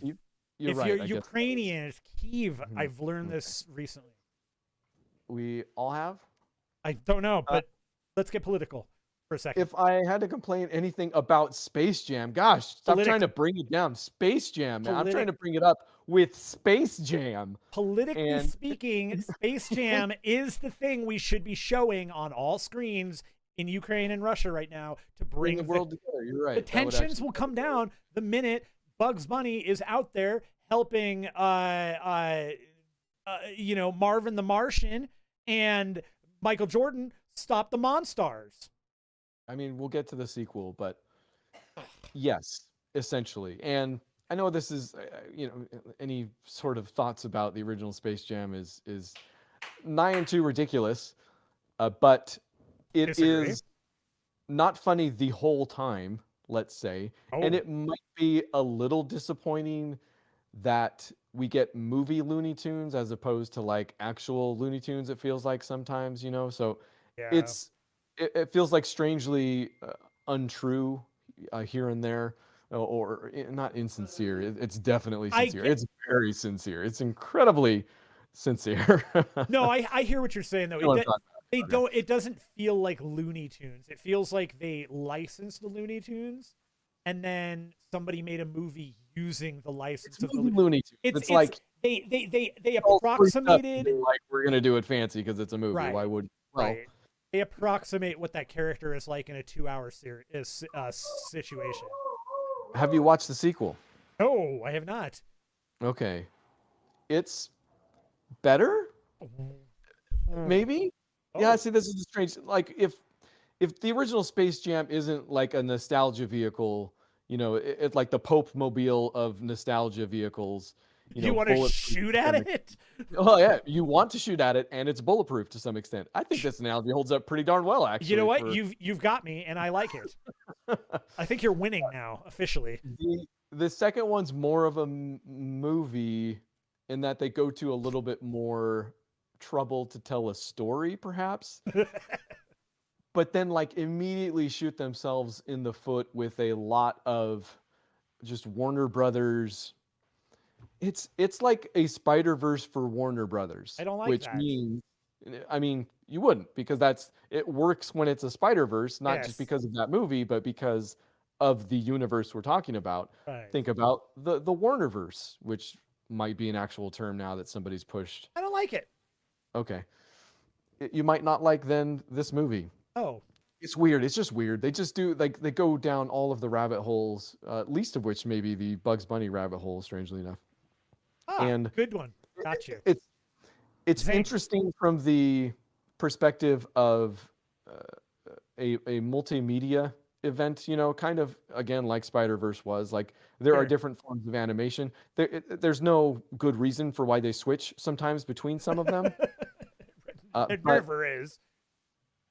You're right. If you're Ukrainian, it's Kiev. Mm-hmm. I've learned this recently. We all have? I don't know, but let's get political for a second. If I had to complain anything about Space Jam, gosh, stop trying to bring it down. Space Jam, man. I'm trying to bring it up with Space Jam. Politically speaking, Space Jam is the thing we should be showing on all screens in Ukraine and Russia right now to bring the world together. You're right. The tensions will come down the minute Bugs Bunny is out there helping Marvin the Martian and Michael Jordan stop the Monstars. I mean, we'll get to the sequel, but yes, essentially. And I know this is, any sort of thoughts about the original Space Jam is nigh into ridiculous, but it is not funny the whole time, let's say. Oh. And it might be a little disappointing that we get movie Looney Tunes as opposed to like actual Looney Tunes, it feels like sometimes, so it feels like strangely untrue here and there, or not insincere. It's definitely sincere. It's very sincere. It's incredibly sincere. No, I hear what you're saying though. It doesn't feel like Looney Tunes. It feels like they licensed the Looney Tunes and then somebody made a movie using the license of the Looney Tunes. It's like they approximated like we're gonna do it fancy because it's a movie. Right. Why would right? They approximate what that character is like in a 2-hour situation. Have you watched the sequel? No, I have not. Okay, it's better. Maybe. Oh. Yeah. See, this is the strange. Like if the original Space Jam isn't like a nostalgia vehicle, it's like the Pope Mobile of nostalgia vehicles. You want to shoot at it? Oh yeah, you want to shoot at it, and it's bulletproof to some extent. I think this analogy holds up pretty darn well, actually. You know what? You've got me, and I like it. I think you're winning now, officially. The second one's more of a movie in that they go to a little bit more trouble to tell a story, perhaps. But then like immediately shoot themselves in the foot with a lot of just Warner Brothers It's like a Spider-Verse for Warner Brothers, I don't like which that. means, I mean, you wouldn't, because it works when it's a Spider-Verse, not just Yes. because of that movie, but because of the universe we're talking about. Right. Think about the Warnerverse, which might be an actual term now that somebody's pushed. I don't like it. Okay. You might not like then this movie. Oh. It's weird. It's just weird. They just do, like, they go down all of the rabbit holes, least of which maybe the Bugs Bunny rabbit hole, strangely enough. Ah, And good one. Got you. it's it's Same. interesting from the perspective of a multimedia event, kind of again like Spider-Verse was. Like, there are Sure. different forms of animation. There's no good reason for why they switch sometimes between some of them. It But never is.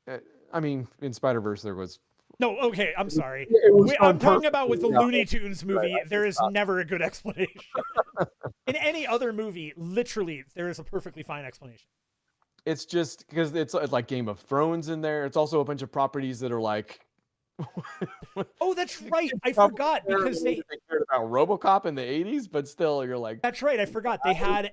uh, I mean, in Spider-Verse there was. No, okay, I'm sorry. It was I'm done talking about with the perfectly. Yeah, Looney Tunes right. movie, there is never a good explanation. In any other movie, literally, there is a perfectly fine explanation. It's just because it's like Game of Thrones in there. It's also a bunch of properties that are like. Oh, that's right. I Probably forgot because they cared about RoboCop in the 80s, but still, you're like, that's right. I forgot they had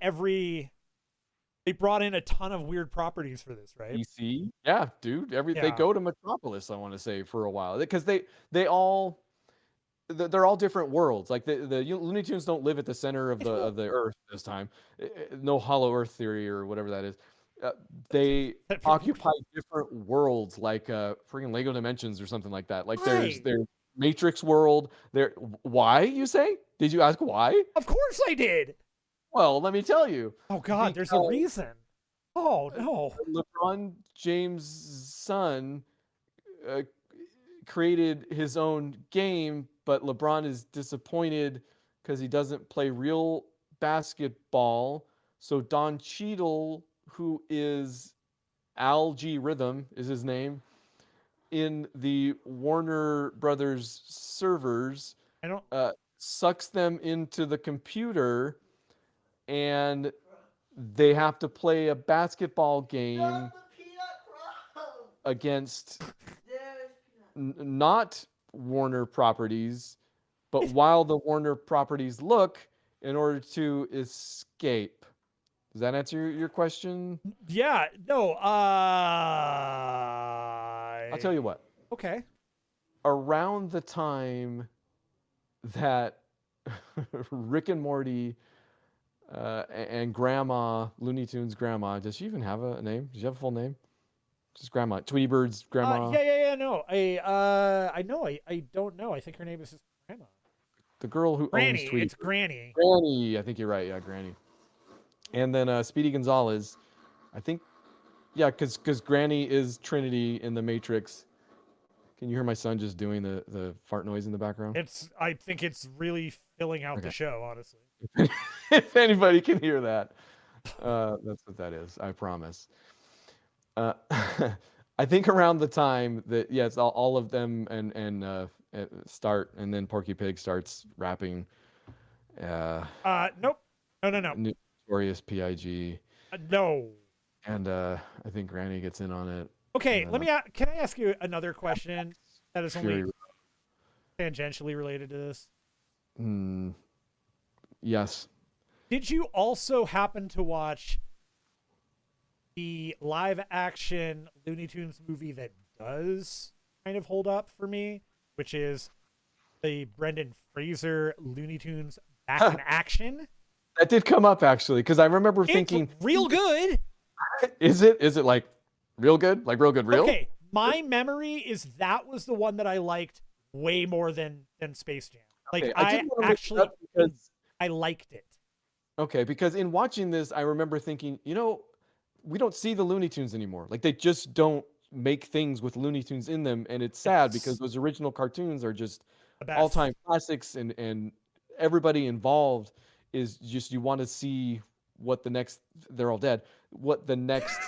they brought in a ton of weird properties for this, right? DC. Yeah, dude. They Yeah. go to Metropolis, I want to say, for a while, because they all they're all different worlds. Like the Looney Tunes don't live at the center of the Earth this time. No Hollow Earth theory or whatever that is. They occupy different worlds, like freaking Lego Dimensions or something like that. Like there's Right. Matrix world. There. Why, you say? Did you ask why? Of course I did. Well, let me tell you. Oh God, there's a Because reason. Oh no. LeBron James' son uh, created his own game, but LeBron is disappointed because he doesn't play real basketball. So Don Cheadle, who is Algae Rhythm, is his name, in the Warner Brothers servers, I don't. sucks them into the computer, and they have to play a basketball game against not Warner properties, but while the Warner properties look, in order to escape. Does that answer your question? Yeah. No. I'll tell you what. Okay. Around the time that Rick and Morty and Grandma, Looney Tunes Grandma, does she even have a name? Does she have a full name? Just Grandma. Tweety Bird's Grandma. Yeah. No. I know. I don't know. I think her name is just Grandma. The girl who Granny. owns Tweety It's Bird. Granny. Granny. I think you're right. Yeah, Granny. And then Speedy Gonzalez, I think, yeah, because Granny is Trinity in the Matrix. Can you hear my son just doing the fart noise in the background? I think it's really filling out the show, honestly. If anybody can hear that, that's what that is. I promise. Uh, I think around the time that, yeah, it's all of them and start, and then Porky Pig starts rapping. Nope. No. Notorious Pig. No. And I think Granny gets in on it. Okay, can I ask you another question that is only Fury. tangentially related to this? Yes. Did you also happen to watch the live action Looney Tunes movie that does kind of hold up for me, which is the Brendan Fraser Looney Tunes Back in Action? That did come up, actually, because I remember thinking, It's real good. Is it like real good? Like real good, real? Okay, my memory is that was the one that I liked way more than Space Jam. Like, Okay, I did wanna look it actually up because I liked it. okay, because in watching this, I remember thinking, we don't see the Looney Tunes anymore. Like, they just don't make things with Looney Tunes in them, and it's sad because those original cartoons are just The best. all-time classics, and everybody involved is just, you want to see what the next, they're all dead, what the next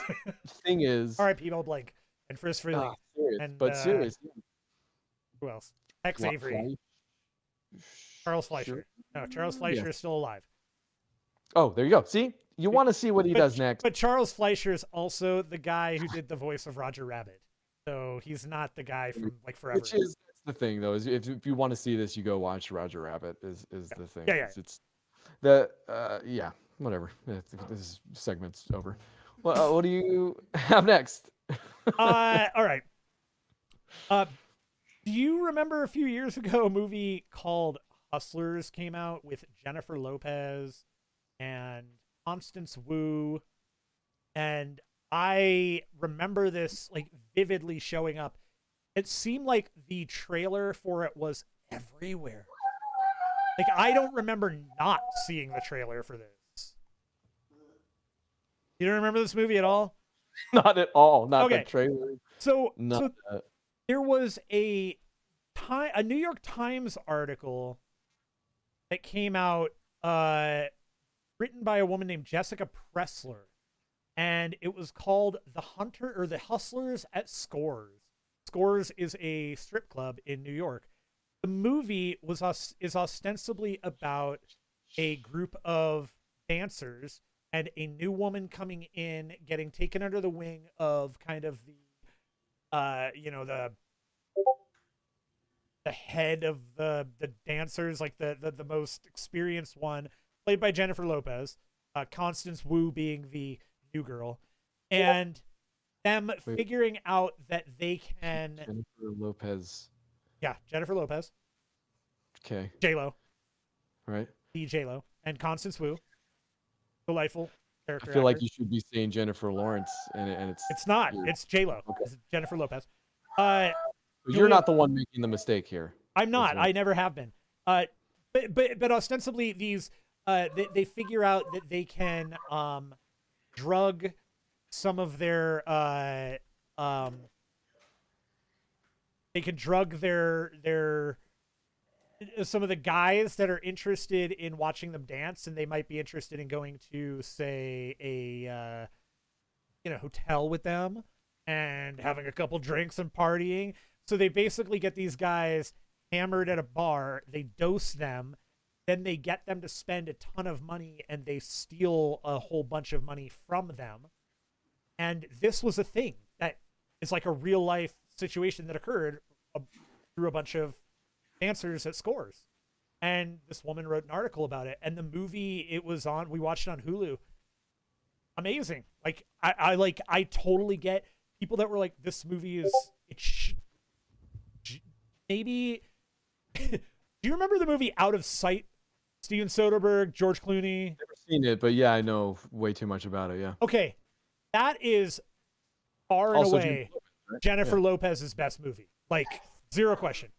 thing is. R.I.P. Mel Blanc and Frisk Freely. Serious, And, but serious. Who else? Tex Avery. Charles Fleischer. Sure. No, Charles Fleischer is still alive. Oh, there you go. See? You want to see what he does next. But Charles Fleischer is also the guy who did the voice of Roger Rabbit. So he's not the guy from like forever. Which is, that's the thing, though, is if you want to see this, you go watch Roger Rabbit is the thing. Yeah. It's Yeah, whatever. This segment's over. Well, what do you have next? All right. Do you remember a few years ago a movie called Hustlers came out with Jennifer Lopez and Constance Wu? And I remember this like vividly showing up. It seemed like the trailer for it was everywhere. Like I don't remember not seeing the trailer for this. You don't remember this movie at all? Not at all. Not the Okay. trailer. So Not there was a New York Times article that came out written by a woman named Jessica Pressler, and it was called The Hustlers at Scores. Scores is a strip club in New York. The movie is ostensibly about a group of dancers and a new woman coming in, getting taken under the wing of kind of the head of the dancers, like the most experienced one, played by Jennifer Lopez, Constance Wu being the new girl, and them figuring out that they can. Jennifer Lopez. Yeah, Jennifer Lopez. Okay. J-Lo. Right. The J-Lo. And Constance Wu. Delightful character. I feel actor. like you should be saying Jennifer Lawrence, and it's. It's not. Weird. It's J-Lo. Okay. It's Jennifer Lopez. You're not the one making the mistake here. I'm not. I never have been. But ostensibly these they figure out that they can drug some of their they can drug their some of the guys that are interested in watching them dance, and they might be interested in going to, say, a hotel with them and having a couple drinks and partying. So they basically get these guys hammered at a bar, they dose them, then they get them to spend a ton of money, and they steal a whole bunch of money from them. And this was a thing that is like a real life situation that occurred through a bunch of dancers at Scores. And this woman wrote an article about it, and the movie we watched it on Hulu. Amazing. Like I totally get people that were like, this movie is maybe. Do you remember the movie Out of Sight? Steven Soderbergh, George Clooney. Never seen it, but yeah, I know way too much about it. Yeah. Okay, that is far and away Jennifer Lopez's best movie. Like, zero question.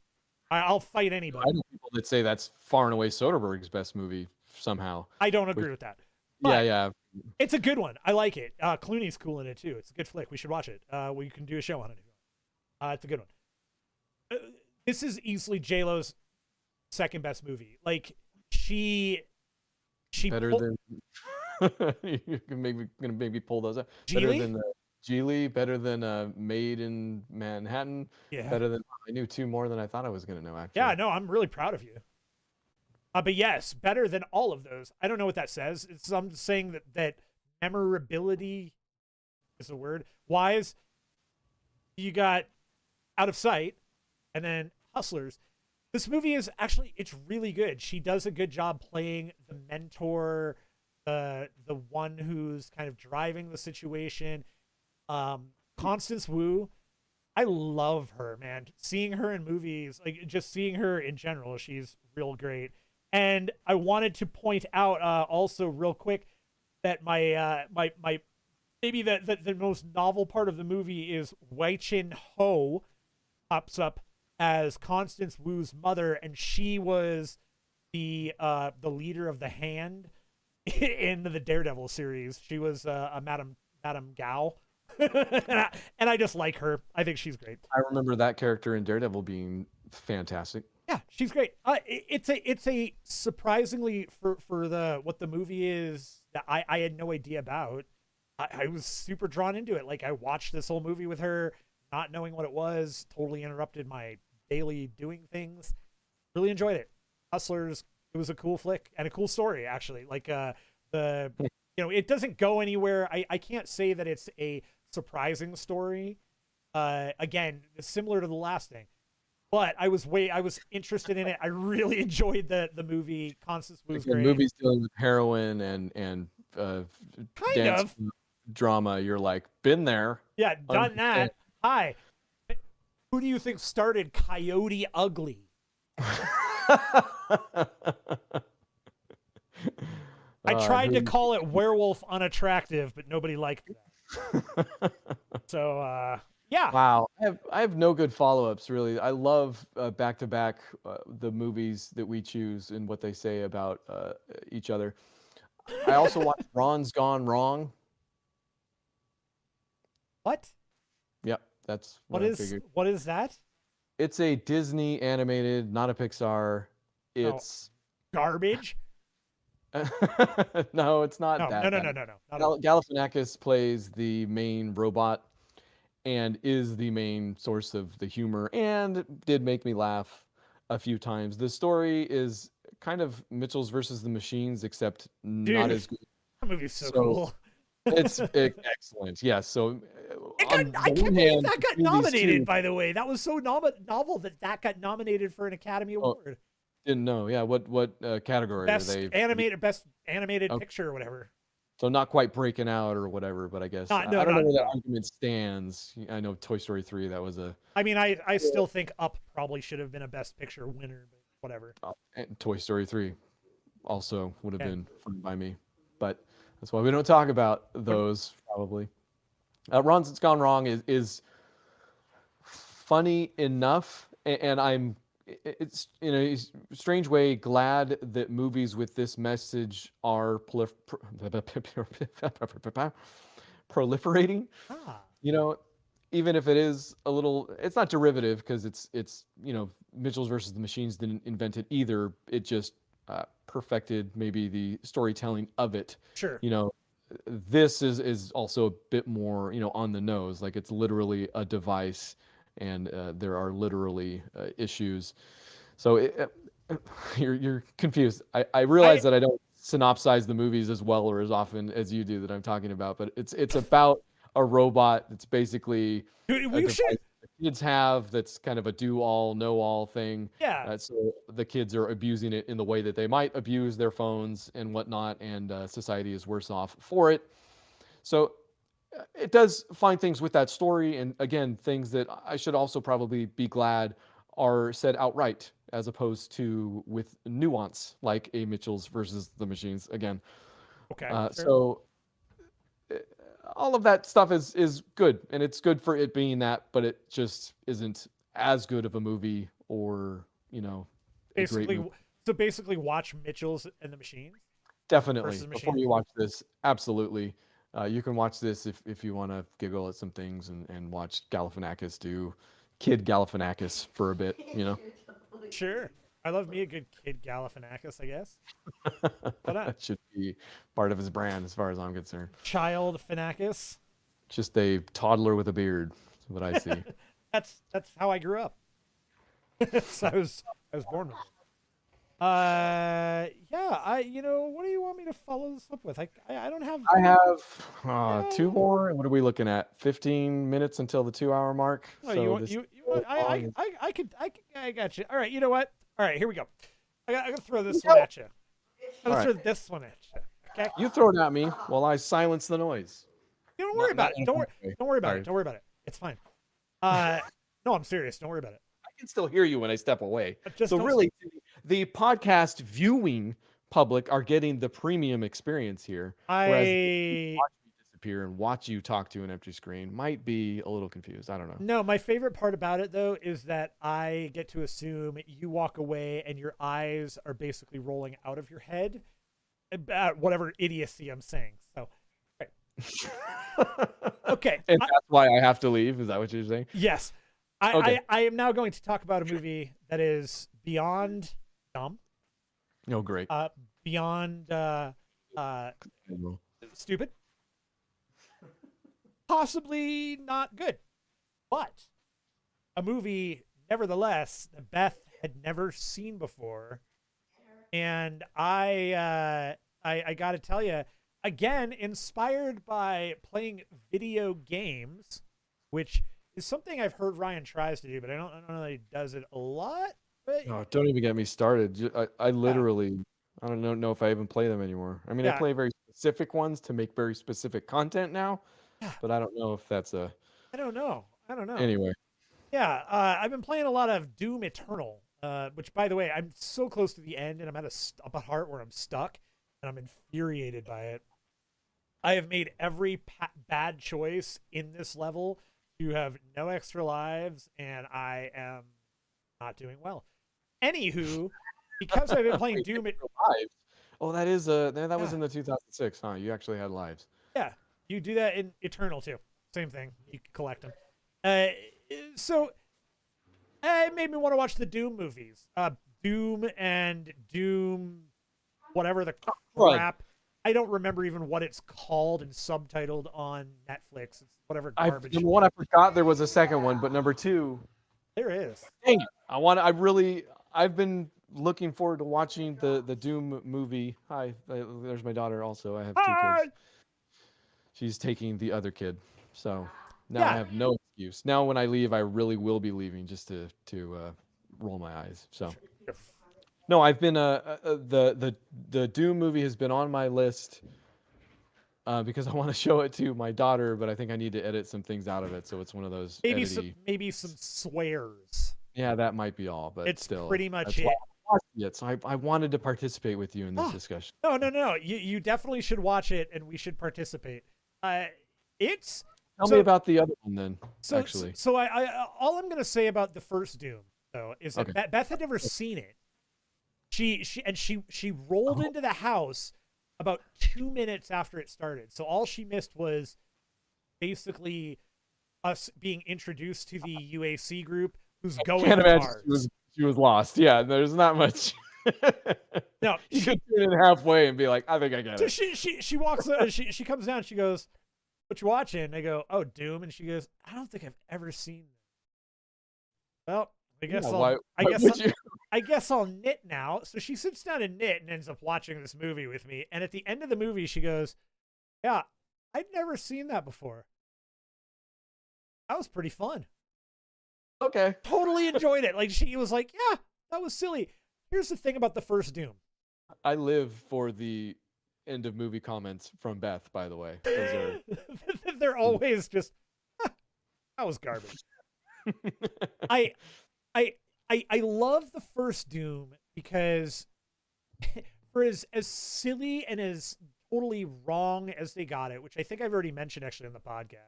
I'll fight anybody. I know people that say that's far and away Soderbergh's best movie somehow. I don't agree with that. But yeah. It's a good one. I like it. Clooney's cool in it too. It's a good flick. We should watch it. We can do a show on it if you want. It's a good one. This is easily J-Lo's second best movie. Like, she better than you're gonna maybe pull those up. Better than Geely, better than Made in Manhattan. Yeah. Better than I knew two more than I thought I was gonna know. Actually. Yeah, no, I'm really proud of you. But yes, better than all of those. I don't know what that says. I'm just saying that memorability is a word. Wise. You got Out of Sight, and then Hustlers. This movie is it's really good. She does a good job playing the mentor, the one who's kind of driving the situation. Constance Wu, I love her, man. Seeing her in movies, like just seeing her in general, she's real great. And I wanted to point out also real quick that my maybe the most novel part of the movie is Wei Chin Ho pops up as Constance Wu's mother, and she was the leader of the Hand in the Daredevil series. She was a Madame Gao. and I just like her. I think she's great. I remember that character in Daredevil being fantastic. Yeah, she's great. It's a surprisingly for what the movie is that I had no idea about. I was super drawn into it. Like, I watched this whole movie with her, not knowing what it was. Totally interrupted my daily doing things. Really enjoyed it. Hustlers. It was a cool flick and a cool story, actually. Like it doesn't go anywhere. I can't say that it's a surprising story. Again, similar to the last thing. but I was interested in it. I really enjoyed the movie. Constance Wu was Again, great. movies dealing with heroin and Kind dance of. drama. You're like, been there. Yeah, done Understand. that. Hi. Who do you think started Coyote Ugly? I tried to call it Werewolf Unattractive, but nobody liked that. So, yeah. Wow, I have no good follow-ups really. I love back to back the movies that we choose and what they say about each other. I also watched Ron's Gone Wrong. What? Yep, that's what I figured. What is that? It's a Disney animated, not a Pixar. Oh, It's garbage? no, it's not No, that no, no, bad. no, no, no. Not at all. Galifianakis plays the main robot and is the main source of the humor and did make me laugh a few times. The story is kind of Mitchell's versus the Machines, except not Dude, as good. that movie's so So cool. it's excellent. Yes. So on I the can't one believe hand, that got between these nominated, two, by the way. That was so novel that got nominated for an Academy oh, Award. didn't know. Yeah. What category are they? Best animated Oh, picture or whatever. so not quite breaking out or whatever, but I guess No, I don't know not where that no. argument stands. I know Toy Story 3, that was a I mean, I still think Up probably should have been a Best Picture winner, but whatever. and Toy Story 3 also would have Yeah. been fun by me. But that's why we don't talk about those probably. Ron's It's Gone Wrong is funny enough, and it's in a strange way glad that movies with this message are proliferating. Ah, You know, even if it is a little, it's not derivative because it's Mitchell's versus the Machines didn't invent it either. It just perfected maybe the storytelling of it. sure. You know, this is also a bit more on the nose. Like it's literally a device, and there are literally issues. So you're confused. I realize that I don't synopsize the movies as well or as often as you do that I'm talking about, but it's about a robot that's basically Dude, a we device should. that kids have that's kind of a do all, know all thing. Yeah, So the kids are abusing it in the way that they might abuse their phones and whatnot, and society is worse off for it. So it does find things with that story, and again, things that I should also probably be glad are said outright, as opposed to with nuance, like a Mitchell's versus the Machines again. okay. Sure. So all of that stuff is good, and it's good for it being that, but it just isn't as good of a movie or a great Basically, movie. so basically, watch Mitchell's and the Machines Definitely, versus before Machines. you watch this, absolutely. You can watch this if you want to giggle at some things and watch Galifianakis do Kid Galifianakis for a bit. Sure. I love me a good Kid Galifianakis, I guess. Why not? That should be part of his brand, as far as I'm concerned. Child Fanakis. Just a toddler with a beard, is what I see. That's how I grew up. So I was born with it. Yeah, what do you want me to follow this up with? I don't have. I have two more. What are we looking at? 15 minutes until the 2-hour mark. Oh, So you want this you want I got you. All right, you know what? All right, here we go. I'm gonna throw this one at you. I'm gonna All throw right. this one at you. Okay. You throw it at me while I silence the noise. You don't worry about it. Don't worry. Don't worry about Sorry. it. Don't worry about it. It's fine. No, I'm serious. Don't worry about it. I can still hear you when I step away. Just So don't- really, the podcast viewing public are getting the premium experience here. Whereas watch me disappear and watch you talk to an empty screen might be a little confused. I don't know. No, my favorite part about it though is that I get to assume you walk away and your eyes are basically rolling out of your head about whatever idiocy I'm saying. So, okay. And that's why I have to leave. Is that what you're saying? Yes. Okay. I am now going to talk about a movie that is beyond dumb, Oh, great. beyond stupid, possibly not good, but a movie nevertheless that Beth had never seen before, and I got to tell you, again, inspired by playing video games, which is something I've heard Ryan tries to do, but I don't know that he does it a lot. But Oh, don't even get me started. I yeah, literally, I don't know if I even play them anymore. I mean, I yeah, play very specific ones to make very specific content now, yeah. but I don't know if that's a I don't know. I don't know. anyway. Yeah, I've been playing a lot of Doom Eternal, which, by the way, I'm so close to the end, and I'm at a heart where I'm stuck, and I'm infuriated by it. I have made every bad choice in this level to have no extra lives, and I am not doing well. Anywho, because I've been playing Wait, Doom, extra lives. Oh, that was yeah, in the 2006, huh? You actually had lives. yeah, you do that in Eternal too. Same thing. You can collect them. Uh, so it made me want to watch the Doom movies. Doom and Doom, whatever the Blood. crap. I don't remember even what it's called and subtitled on Netflix. It's whatever garbage. Number one, I forgot there was a second one, but number two, There is. dang it. I've been looking forward to watching the Doom movie. Hi, there's my daughter also. I have two Ah, kids. She's taking the other kid. So now I yeah. have no excuse. Now when I leave, I really will be leaving just to roll my eyes. So no, I've been the Doom movie has been on my list because I want to show it to my daughter, but I think I need to edit some things out of it, so it's one of those edity. Maybe some swears. Yeah, that might be all, but It's still, pretty much that's why it. I watched it. So I wanted to participate with you in this Oh, discussion. no. You definitely should watch it, and we should participate. It's Tell me so about the other one then. Actually, so all I'm gonna say about the first Doom though is that okay. Beth had never seen it. She rolled Oh, into the house about 2 minutes after it started. So all she missed was basically us being introduced to the UAC group who's going can't to imagine bars. she was lost. Yeah, there's not much. No, You could tune in halfway and be like, I think I get so it. she walks she comes down, she goes, "What you watching?" And I go, "Oh, Doom." And she goes, "I don't think I've ever seen that." Well, Yeah, why would you? I guess I'll knit now. So she sits down and knit and ends up watching this movie with me. And at the end of the movie, she goes, "Yeah, I'd never seen that before. That was pretty fun. Okay. Totally enjoyed it." Like she was like, "Yeah, that was silly." Here's the thing about the first Doom. I live for the end of movie comments from Beth, by the way. Those are They're always just, that was garbage. I I love the first Doom because for as silly and as totally wrong as they got it, which I think I've already mentioned actually on the podcast,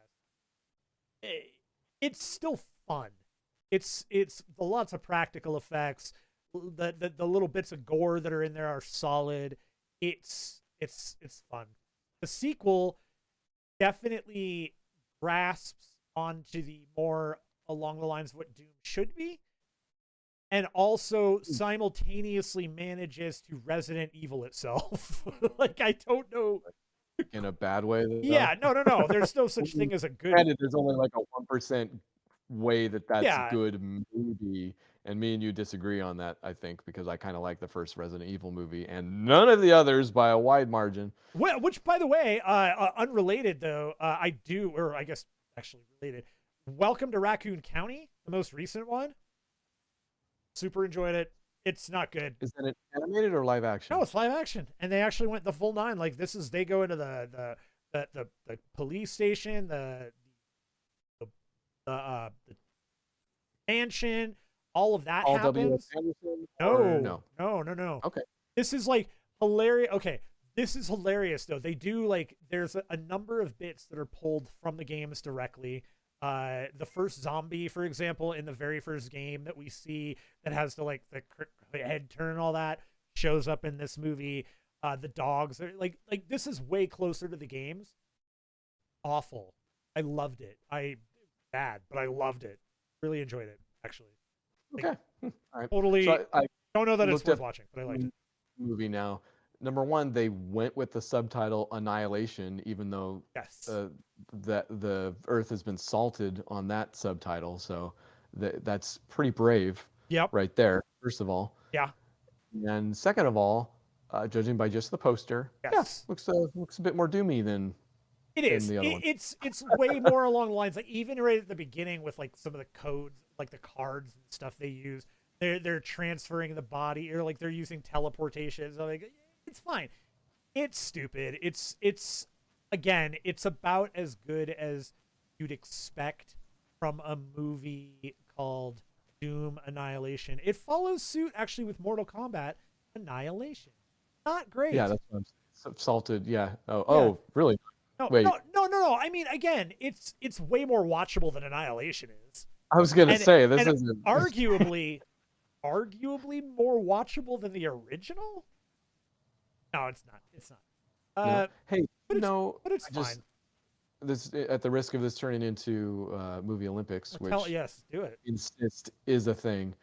it's still fun. It's lots of practical effects. The little bits of gore that are in there are solid. It's fun. The sequel definitely grasps onto the more along the lines of what Doom should be, and also simultaneously manages to Resident Evil itself. Like I don't know. in a bad way. Though. Yeah, no. There's no such thing as a good. Granted, there's only like a 1% way that's Yeah, good movie, and me and you disagree on that. I think because I kind of like the first Resident Evil movie, and none of the others by a wide margin. well, which by the way, unrelated though, I do, or I guess actually related. Welcome to Raccoon County, the most recent one. Super enjoyed it. It's not good. Is that an animated or live action? No, it's live action, and they actually went the full nine. Like this is they go into the police station, the mansion, all of that All W.S. happens. Anderson? No. Okay. This is like hilarious. Okay, this is hilarious though. They do like there's a number of bits that are pulled from the games directly. The first zombie, for example, in the very first game that we see that has the head turn and all that shows up in this movie. The dogs are like this is way closer to the games. Awful. I loved it. Bad, but I loved it. Really enjoyed it actually. Like, Okay. All right. totally. So I Don't know that it's looked worth at watching, but I liked it. movie now. Number one, they went with the subtitle Annihilation, even though Yes. that the Earth has been salted on that subtitle. So that's pretty brave, Yep. right there. First of all, Yeah. and second of all, judging by just the poster, Yes. looks a bit more doomy than It than is. the other one. It's way more along the lines, like even right at the beginning with like some of the codes, like the cards and stuff they use. They're transferring the body, or like they're using teleportation. So like it's fine. It's stupid. It's again, it's about as good as you'd expect from a movie called Doom Annihilation. It follows suit actually with Mortal Kombat Annihilation. Not Yeah, great. that's what salted. Yeah. Oh, Yeah. oh, really? No, Wait, no, no, no, no. I mean, again, it's way more watchable than Annihilation is, I was gonna and say this and isn't. arguably more watchable than the original. No, it's not. It's not. No. Hey, But it's no, but it's I just fine. this at the risk of this turning into movie Olympics, which Yes, do it. insist is a thing.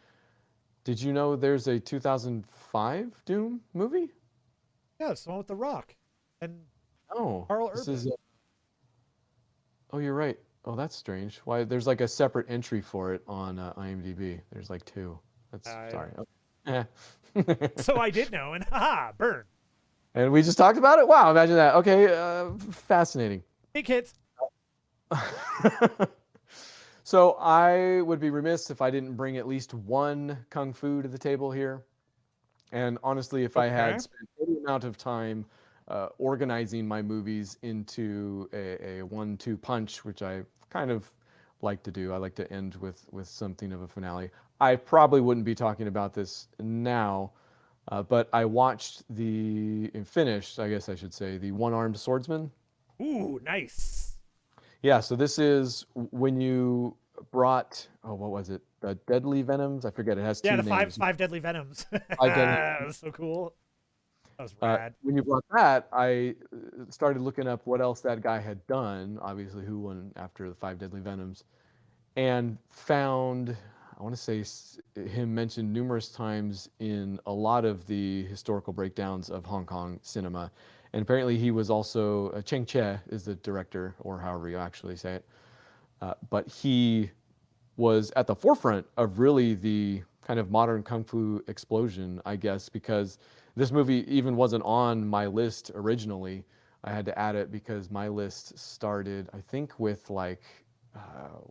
Did you know there's a 2005 Doom movie? Yeah, it's the one with The Rock and Oh, Carl this Urban. is. Oh, you're right. Oh, that's strange. Why? There's like a separate entry for it on IMDb. There's like two. That's sorry. Okay. So I did know, and haha, burn. And we just talked about it. Wow, imagine that. Okay, fascinating. Big hits. So I would be remiss if I didn't bring at least one kung fu to the table here. And honestly, if I Okay. had spent any amount of time organizing my movies into a 1-2 punch, which I kind of like to do, I like to end with something of a finale. I probably wouldn't be talking about this now, but I watched and finished, I guess I should say, the One-Armed Swordsman. Ooh, nice. Yeah, so this is when you brought, oh, what was it? The Deadly Venoms? I forget. It has Yeah, two the names. five deadly venoms. Five Deadly. That was so cool. That was rad. When you brought that, I started looking up what else that guy had done. Obviously, who won after the Five Deadly Venoms, and found, I want to say, him mentioned numerous times in a lot of the historical breakdowns of Hong Kong cinema. And apparently, he was also Cheng Che is the director, or however you actually say it. But he was at the forefront of really the kind of modern kung fu explosion, I guess, because this movie even wasn't on my list originally. I had to add it because my list started, I think, with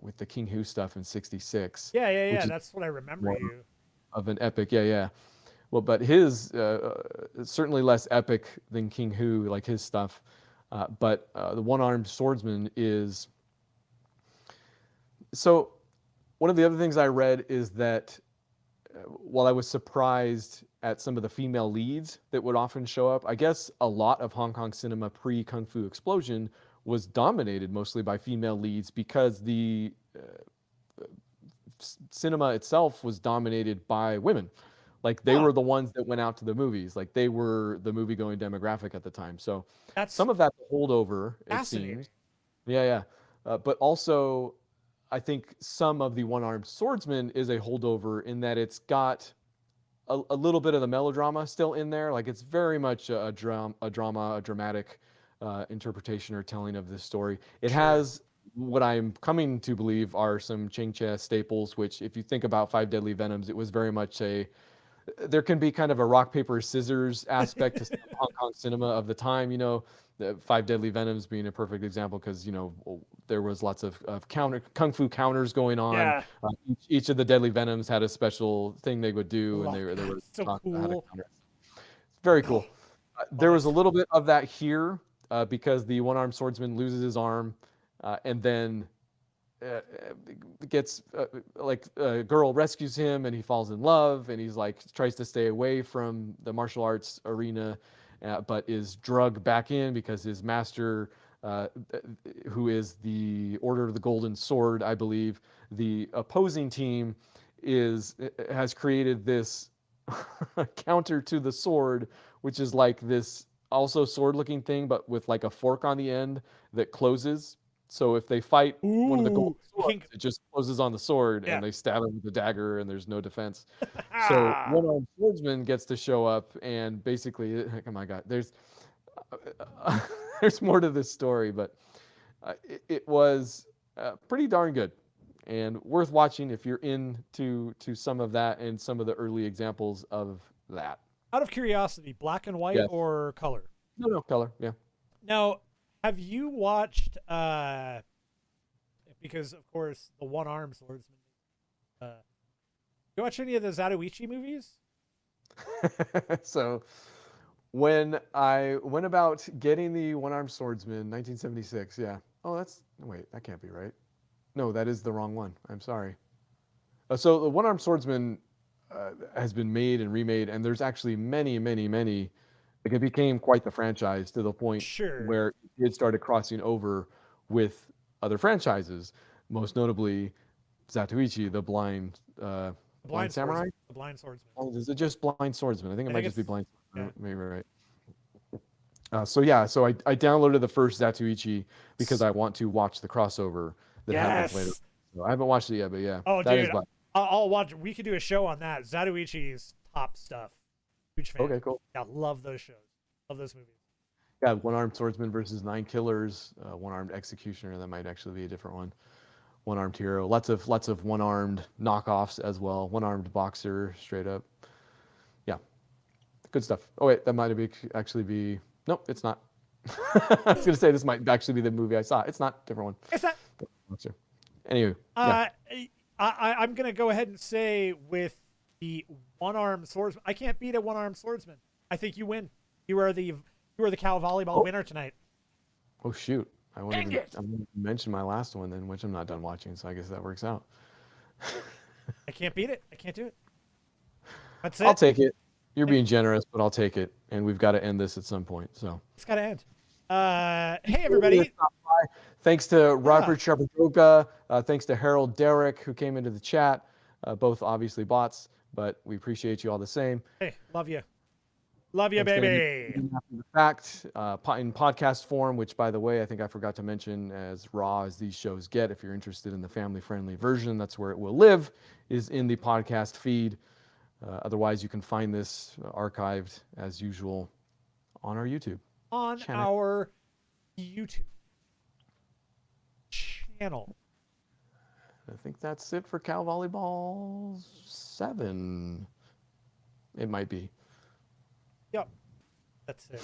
with the King Hu stuff in '66. Yeah. Which is That's what I remember more you. of an epic. Yeah, yeah. Well, but his certainly less epic than King Hu, like his stuff. But the One-Armed Swordsman is so. One of the other things I read is that while I was surprised at some of the female leads that would often show up, I guess a lot of Hong Kong cinema pre Kung Fu Explosion was dominated mostly by female leads because the cinema itself was dominated by women. Like they were the ones that went out to the movies. Like they were the movie going demographic at the time. So That's some of that holdover, it fascinating. seems. Yeah, yeah. But also, I think some of the One-Armed Swordsman is a holdover in that it's got a little bit of the melodrama still in there. Like it's very much a dramatic interpretation or telling of this story. It has what I'm coming to believe are some Ching Che staples, which if you think about Five Deadly Venoms, it was very much there can be kind of a rock, paper, scissors aspect to Hong Kong cinema of the time, the Five Deadly Venoms being a perfect example because, there was lots of kung fu counters going on. Yeah. Each of the Deadly Venoms had a special thing they would do, and they were so taught cool. how to counter. Very cool. There was a little bit of that here because the One-Armed Swordsman loses his arm and then gets a girl rescues him and he falls in love and he's like tries to stay away from the martial arts arena but is drugged back in because his master who is the Order of the Golden Sword, I believe the opposing team has created this counter to the sword, which is like this also sword looking thing but with like a fork on the end that closes. So if they fight one of the golden swords, it just closes on the sword and they stab him with the dagger and there's no defense. So One-Armed Swordsman gets to show up and basically, oh my God, there's more to this story, but it was pretty darn good and worth watching if you're into some of that and some of the early examples of that. Out of curiosity, black and white or color? No, color, yeah. Now, Have you watched? Because of course the one-armed swordsman. You watch any of the Zatoichi movies? So when I went about getting the one-armed swordsman, 1976, yeah. Oh, wait, that can't be right. No, that is the wrong one. I'm sorry. So the one-armed swordsman has been made and remade, and there's actually many, many, many. Like it became quite the franchise to the point Sure. where it started crossing over with other franchises, most notably Zatoichi, the blind samurai. The blind swordsman. Oh, is it just blind swordsman? I think it might just be blind. Yeah. Maybe right. So I downloaded the first Zatoichi because I want to watch the crossover that happens later. So I haven't watched it yet, but yeah. Oh, dude, I'll watch. We could do a show on that. Zatoichi's top stuff. Huge fan. Okay, cool. Yeah, love those shows. Love those movies. Yeah, one-armed swordsman versus 9 killers, one-armed executioner. That might actually be a different one. One-armed hero. Lots of one-armed knockoffs as well. One-armed boxer, straight up. Yeah, good stuff. Oh wait, that might actually be. Nope, it's not. I was gonna say this might actually be the movie I saw. It's not. Different one. It's not. Anyway. Yeah. I'm gonna go ahead and say with the one-armed swordsman, I can't beat a one-armed swordsman. I think you win. You are the Cal Volleyball winner tonight. Oh shoot! I'm gonna mention my last one then, which I'm not done watching, so I guess that works out. I can't beat it. I can't do it. That's it. I'll take it. You're being generous, but I'll take it. And we've got to end this at some point. So it's got to end. Hey everybody! Thanks to Robert Shapadoka. Thanks to Harold Derrick who came into the chat. Both obviously bots, but we appreciate you all the same. Hey, love you. Love you, baby. After the fact, in podcast form, which by the way, I think I forgot to mention, as raw as these shows get, if you're interested in the family-friendly version, that's where it will live, is in the podcast feed. Otherwise, you can find this archived as usual on our YouTube. On our YouTube channel. I think that's it for Cal Volleyball 7. It might be. Yep. That's it.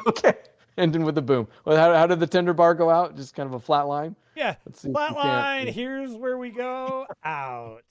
Okay. Ending with a boom. Well, how did the tender bar go out? Just kind of a flat line? Yeah. Let's see flat line. Here's where we go out.